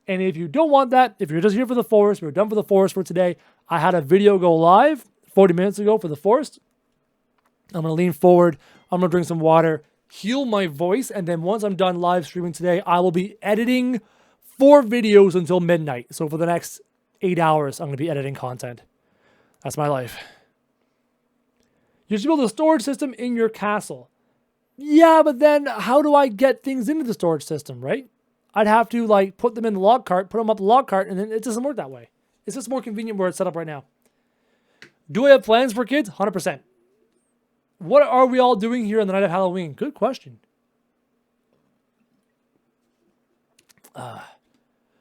And if you don't want that, if you're just here for the forest, we're done for the forest for today. I had a video go live 40 minutes ago for the forest. I'm going to lean forward. I'm going to drink some water, heal my voice, and then once I'm done live streaming today, I will be editing 4 videos until midnight. So for the next 8 hours, I'm going to be editing content. That's my life. You should build a storage system in your castle. Yeah, but then how do I get things into the storage system, right? I'd have to like put them in the log cart, put them up the log cart, and then it doesn't work that way. It's just more convenient where it's set up right now. Do I have plans for kids? 100%. What are we all doing here on the night of Halloween? Good question.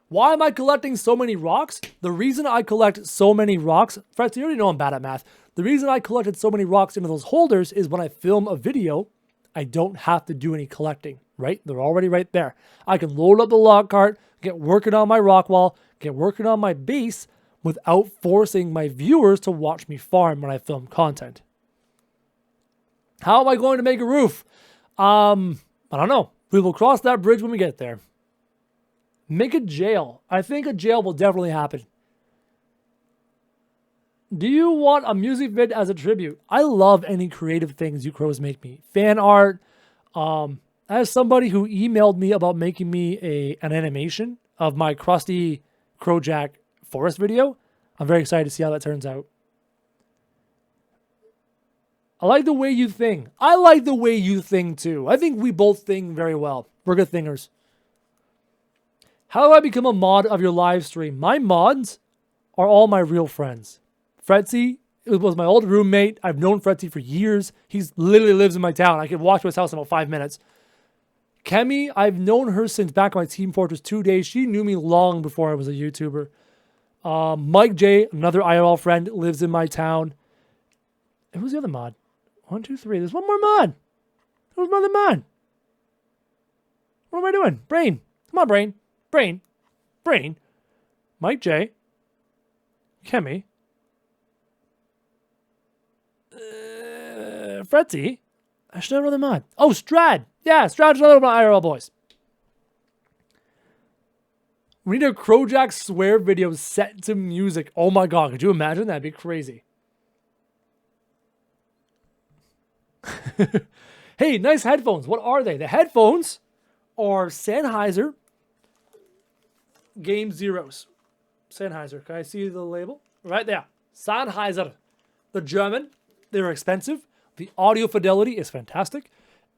Why am I collecting so many rocks? The reason I collect so many rocks, Fred, you already know I'm bad at math. The reason I collected so many rocks into those holders is when I film a video, I don't have to do any collecting, right? They're already right there. I can load up the log cart, get working on my rock wall, get working on my base without forcing my viewers to watch me farm when I film content. How am I going to make a roof? I don't know. We will cross that bridge when we get there. Make a jail. I think a jail will definitely happen. Do you want a music vid as a tribute? I love any creative things you crows make me. Fan art. As somebody who emailed me about making me an animation of my crusty Krojak forest video, I'm very excited to see how that turns out. I like the way you think. I like the way you think too. I think we both think very well. We're good thinkers. How do I become a mod of your live stream? My mods are all my real friends. Fretzy was my old roommate. I've known Fretzy for years. He's literally lives in my town. I could walk to his house in about 5 minutes. Kemi, I've known her since back in my Team Fortress 2 days. She knew me long before I was a YouTuber. Mike J, another IRL friend, lives in my town. And who's the other mod? 1, 2, 3. There's one more mod. Who's another mod? What am I doing? Brain. Come on, Brain. Brain. Mike J. Kemi. Fretzy. I should have another mod. Oh, Strad. Yeah, Strad's another one of my IRL boys. We need a Krojak swear video set to music. Oh my god, could you imagine? That'd be crazy. Hey, nice headphones. What are they? The headphones are Sennheiser Game Zeros. Sennheiser. Can I see the label? Right there. Sennheiser. They're German. They're expensive. The audio fidelity is fantastic.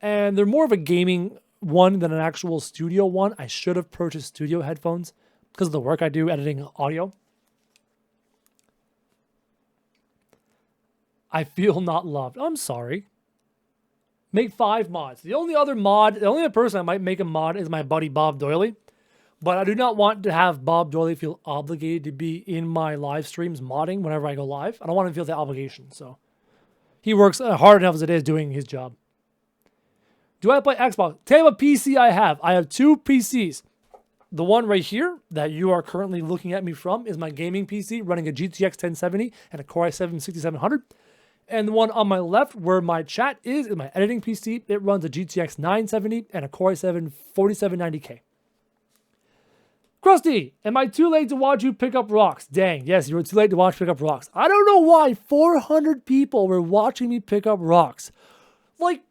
And they're more of a gaming one than an actual studio one. I should have purchased studio headphones because of the work I do editing audio. I feel not loved. I'm sorry. Make 5 mods. The only other person I might make a mod is my buddy Bob Doyley. But I do not want to have Bob Doyley feel obligated to be in my live streams modding whenever I go live. I don't want him to feel that obligation. So he works hard enough as it is doing his job. Do I play Xbox? Tell you what PC I have. I have 2 PCs. The one right here that you are currently looking at me from is my gaming PC running a GTX 1070 and a Core i7 6700. And the one on my left where my chat is my editing PC. It runs a GTX 970 and a Core i7 4790K. Krusty, am I too late to watch you pick up rocks? Dang, yes, you were too late to watch pick up rocks. I don't know why 400 people were watching me pick up rocks. Like,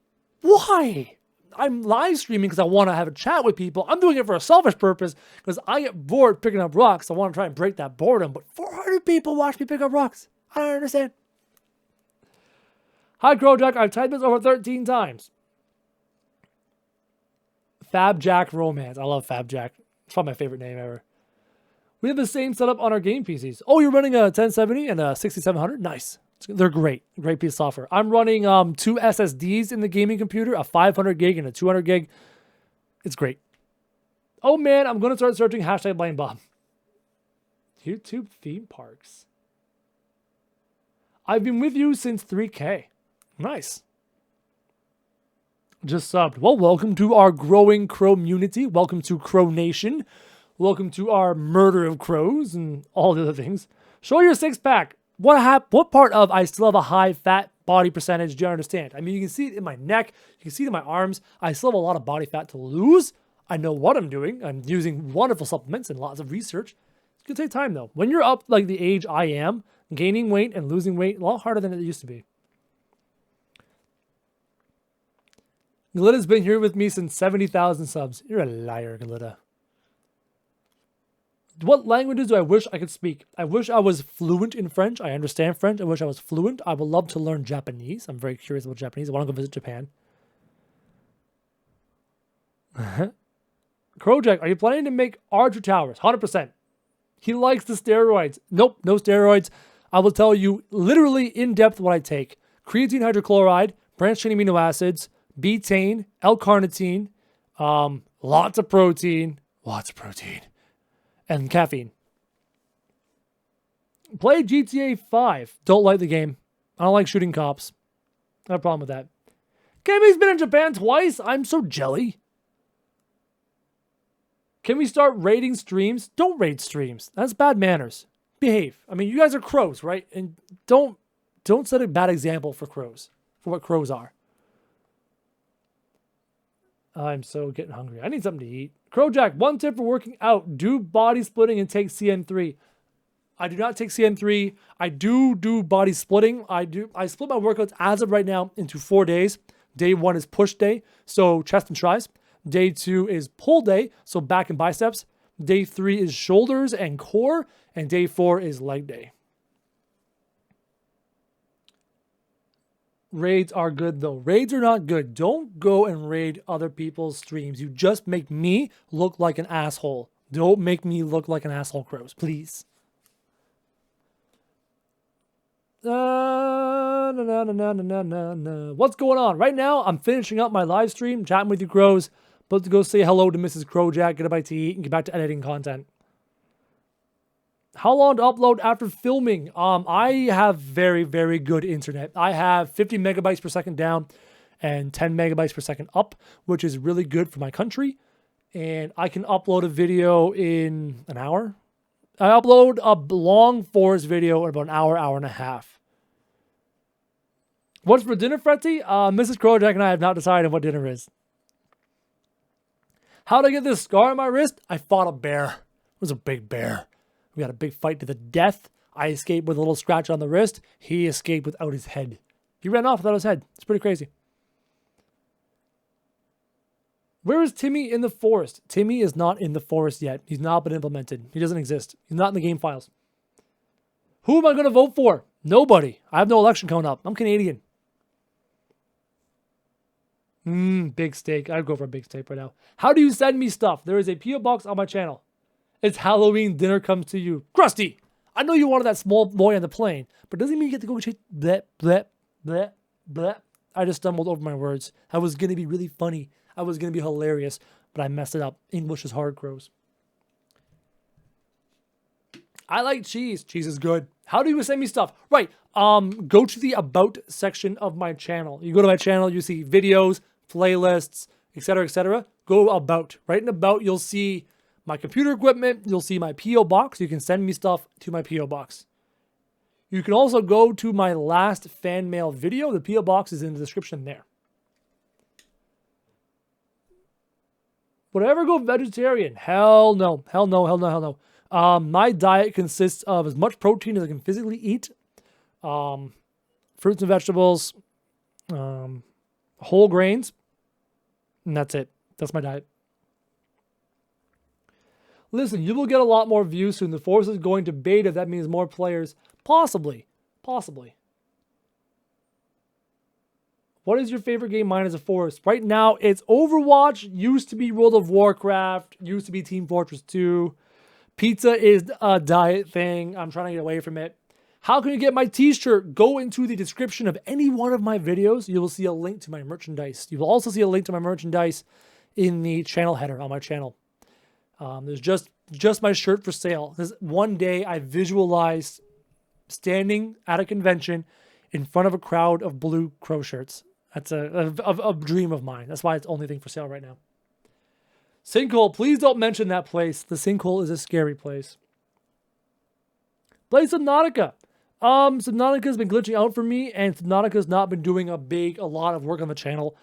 why? I'm live streaming because I want to have a chat with people. I'm doing it for a selfish purpose because I get bored picking up rocks. I want to try and break that boredom. But 400 people watch me pick up rocks. I don't understand. Hi, Krojak. I've typed this over 13 times. Fab Jack Romance. I love Fab Jack. It's probably my favorite name ever. We have the same setup on our game PCs. Oh, you're running a 1070 and a 6700? Nice. They're great. Great piece of software. I'm running 2 SSDs in the gaming computer, a 500 gig and a 200 gig. It's great. Oh man, I'm going to start searching hashtag Blame Bob. YouTube theme parks. I've been with you since 3K. Nice. Just subbed. Well, welcome to our growing crow community. Welcome to Crow Nation. Welcome to our murder of crows and all the other things. Show your 6-pack. What part of I still have a high fat body percentage do you understand? I mean, you can see it in my neck. You can see it in my arms. I still have a lot of body fat to lose. I know what I'm doing. I'm using wonderful supplements and lots of research. It's going to take time, though. When you're up like the age I am, gaining weight and losing weight, a lot harder than it used to be. Galitta's been here with me since 70,000 subs. You're a liar, Galitta. What languages do I wish I could speak? I wish I was fluent in French. I understand French. I wish I was fluent. I would love to learn Japanese. I'm very curious about Japanese. I want to go visit Japan. Krojak, are you planning to make Archer Towers? 100%. He likes the steroids. Nope, no steroids. I will tell you literally in depth what I take. Creatine hydrochloride, branched chain amino acids, betaine, L-carnitine, lots of protein, and caffeine. Play GTA 5. Don't like the game. I don't like shooting cops. No problem with that. Kemi's been in Japan twice. I'm so jelly. Can we start rating streams? Don't rate streams. That's bad manners. Behave. I mean, you guys are crows, right? And don't set a bad example for crows, for what crows are. I'm so getting hungry. I need something to eat. Krojak, one tip for working out. Do body splitting and take CN3. I do not take CM3. I do body splitting. I split my workouts as of right now into 4 days. Day 1 is push day, so chest and tris. Day 2 is pull day, so back and biceps. Day 3 is shoulders and core, and day 4 is leg day. Raids are good though. Raids are not good. Don't go and raid other people's streams. You just make me look like an asshole. Don't make me look like an asshole, Crows, please. What's going on? Right now, I'm finishing up my live stream, chatting with you Crows. About to go say hello to Mrs. Krojak, get a bite to eat, and get back to editing content. How long to upload after filming? I have very, very good internet. I have 50 megabytes per second down and 10 megabytes per second up, which is really good for my country. And I can upload a video in an hour. I upload a long forest video in about an hour, hour and a half. What's for dinner, Fretty? Mrs. Krojak and I have not decided what dinner is. How did I get this scar on my wrist? I fought a bear. It was a big bear. We had a big fight to the death. I escaped with a little scratch on the wrist. He escaped without his head. He ran off without his head. It's pretty crazy. Where is Timmy in the forest? Timmy is not in the forest yet. He's not been implemented. He doesn't exist. He's not in the game files. Who am I going to vote for? Nobody. I have no election coming up. I'm Canadian. Big steak. I'd go for a big steak right now. How do you send me stuff? There is a P.O. box on my channel. It's Halloween. Dinner comes to you. Krusty, I know you wanted that small boy on the plane, but doesn't mean you get to go chase bleh, bleh, bleh, bleh. I just stumbled over my words. I was going to be really funny. I was going to be hilarious, but I messed it up. English is hard, Crows. I like cheese. Cheese is good. How do you send me stuff? Right. Go to the About section of my channel. You go to my channel, you see videos, playlists, etc., etc. Go About. Right in About, you'll see my computer equipment. You'll see my P.O. box. You can send me stuff to my P.O. box. You can also go to my last fan mail video. The P.O. box is in the description there. Would I ever go vegetarian? Hell no. Hell no, hell no, hell no. My diet consists of as much protein as I can physically eat. Fruits and vegetables. Whole grains. And that's it. That's my diet. Listen, you will get a lot more views soon. The force is going to beta. That means more players. Possibly. Possibly. What is your favorite game? Mine is a forest. Right now, it's Overwatch. Used to be World of Warcraft. Used to be Team Fortress 2. Pizza is a diet thing. I'm trying to get away from it. How can you get my t-shirt? Go into the description of any one of my videos. You will see a link to my merchandise. You will also see a link to my merchandise in the channel header on my channel. There's just my shirt for sale. One day I visualized standing at a convention in front of a crowd of blue Crow shirts. That's a dream of mine. That's why it's the only thing for sale right now. Sinkhole, please don't mention that place. The sinkhole is a scary place. Play Subnautica. Subnautica's been glitching out for me, and Subnautica's not been doing a lot of work on the channel.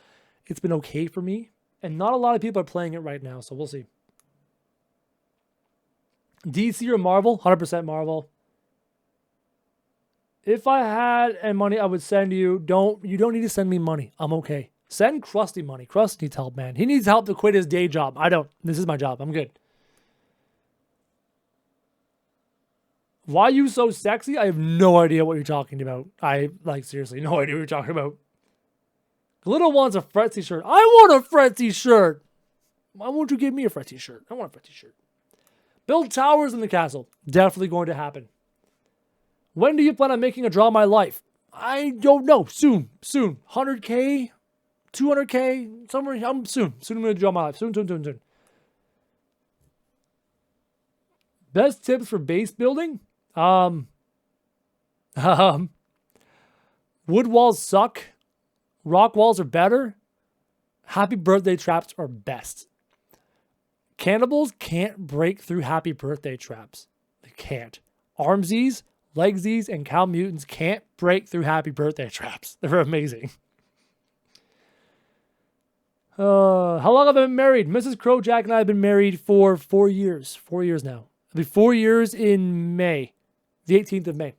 It's been okay for me, and not a lot of people are playing it right now, so we'll see. DC or Marvel? 100% Marvel. If I had money, I would send you. You don't need to send me money. I'm okay. Send Krusty money. Krusty needs help, man. He needs help to quit his day job. I don't. This is my job. I'm good. Why you so sexy? I have no idea what you're talking about. Seriously, no idea what you're talking about. Little wants a Fretzy shirt. I want a Fretzy shirt. Why won't you give me a Fretzy shirt? I want a Fretzy shirt. Build towers in the castle. Definitely going to happen. When do you plan on making a Draw My Life? I don't know. Soon. 100K, 200K, somewhere. Soon. Soon I'm going to Draw My Life. Soon. Best tips for base building? Wood walls suck. Rock walls are better. Happy birthday traps are best. Cannibals can't break through happy birthday traps. They can't. Armsies, Legsies, and cow mutants can't break through happy birthday traps. They're amazing. How long have I been married? Mrs. Krojak and I have been married for 4 years. 4 years now. It'll be 4 years in May. The 18th of May.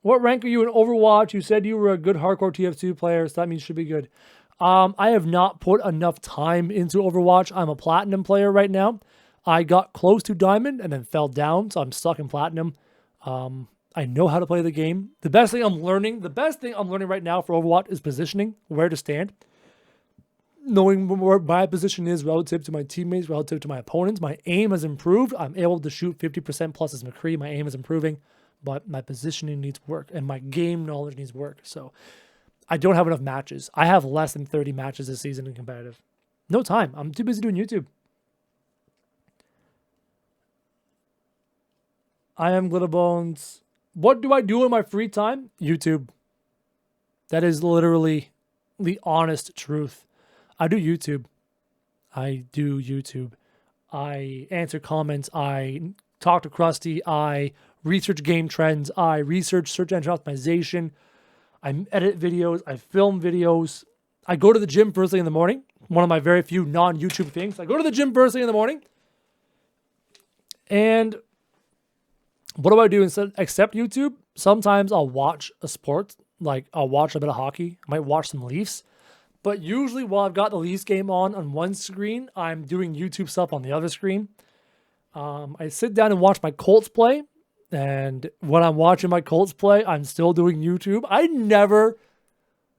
What rank are you in Overwatch? You said you were a good hardcore TF2 player, so that means you should be good. I have not put enough time into Overwatch. I'm a platinum player right now. I got close to diamond and then fell down, so I'm stuck in platinum. I know how to play the game. The best thing I'm learning right now for Overwatch is positioning, where to stand. Knowing where my position is relative to my teammates, relative to my opponents. My aim has improved. I'm able to shoot 50% plus as McCree. My aim is improving, but my positioning needs work and my game knowledge needs work. So I don't have enough matches. I have less than 30 matches this season in competitive. No time. I'm too busy doing YouTube. I am Glitterbones. What do I do in my free time? YouTube. That is literally the honest truth. I do YouTube. I answer comments. I talk to Krusty. I research game trends. I research search engine optimization. I edit videos. I film videos. I go to the gym first thing in the morning. One of my very few non-YouTube things. I go to the gym first thing in the morning. And what do I do instead except YouTube? Sometimes I'll watch a sport. Like I'll watch a bit of hockey. I might watch some Leafs. But usually while I've got the Leafs game on one screen, I'm doing YouTube stuff on the other screen. I sit down and watch my Colts play. And when I'm watching my Colts play, I'm still doing YouTube. I never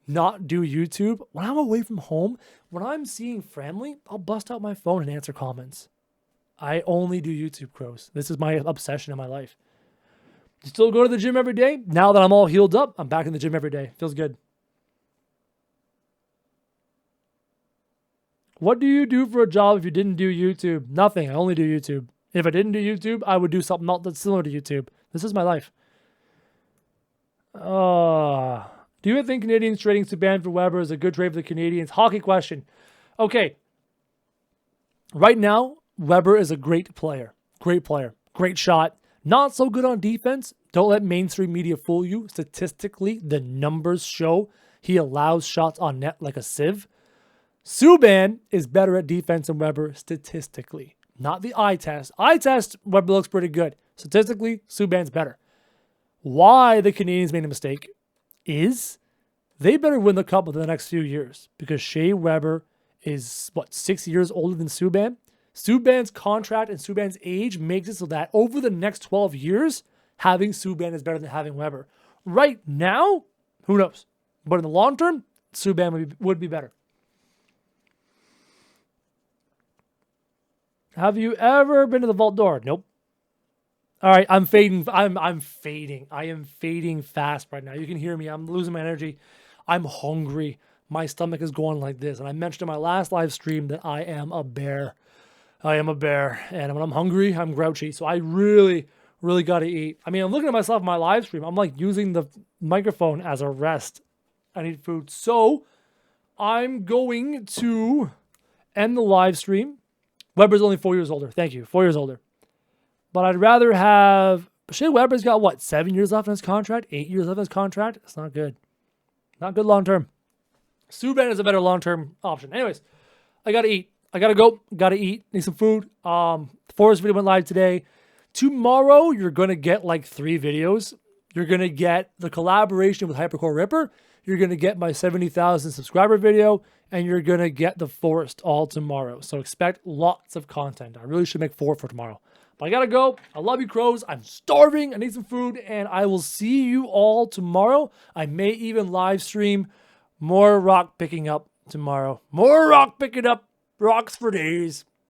not do YouTube. When I'm away from home, when I'm seeing family, I'll bust out my phone and answer comments. I only do YouTube, Crows. This is my obsession in my life. Still go to the gym every day. Now that I'm all healed up, I'm back in the gym every day. Feels good. What do you do for a job if you didn't do YouTube? Nothing. I only do YouTube. If I didn't do YouTube, I would do something else that's similar to YouTube. This is my life. Do you think Canadians trading Subban for Weber is a good trade for the Canadians? Hockey question. Okay. Right now, Weber is a great player. Great player. Great shot. Not so good on defense. Don't let mainstream media fool you. Statistically, the numbers show he allows shots on net like a sieve. Subban is better at defense than Weber statistically. Not the eye test. Eye test, Weber looks pretty good. Statistically, Subban's better. Why the Canadians made a mistake is they better win the cup within the next few years because Shea Weber is, 6 years older than Subban? Subban's contract and Subban's age makes it so that over the next 12 years, having Subban is better than having Weber. Right now, who knows? But in the long term, Subban would be better. Have you ever been to the vault door? Nope. All right, I'm fading. I'm fading. I am fading fast right now. You can hear me. I'm losing my energy. I'm hungry. My stomach is going like this. And I mentioned in my last live stream that I am a bear. I am a bear. And when I'm hungry, I'm grouchy. So I really, really got to eat. I mean, I'm looking at myself in my live stream. I'm like using the microphone as a rest. I need food. So I'm going to end the live stream. Weber's only 4 years older. Thank you. 4 years older. But I'd rather have... Shea Weber's got, 7 years left on his contract? 8 years left on his contract? It's not good. Not good long-term. Subban is a better long-term option. Anyways, I got to eat. I got to go. Got to eat. Need some food. The Forest video went live today. Tomorrow, you're going to get 3 videos. You're going to get the collaboration with Hypercore Ripper. You're going to get my 70,000 subscriber video. And you're going to get the Forest all tomorrow. So expect lots of content. I really should make 4 for tomorrow. But I got to go. I love you, Crows. I'm starving. I need some food. And I will see you all tomorrow. I may even live stream more rock picking up tomorrow. More rock picking up. Rocks for days.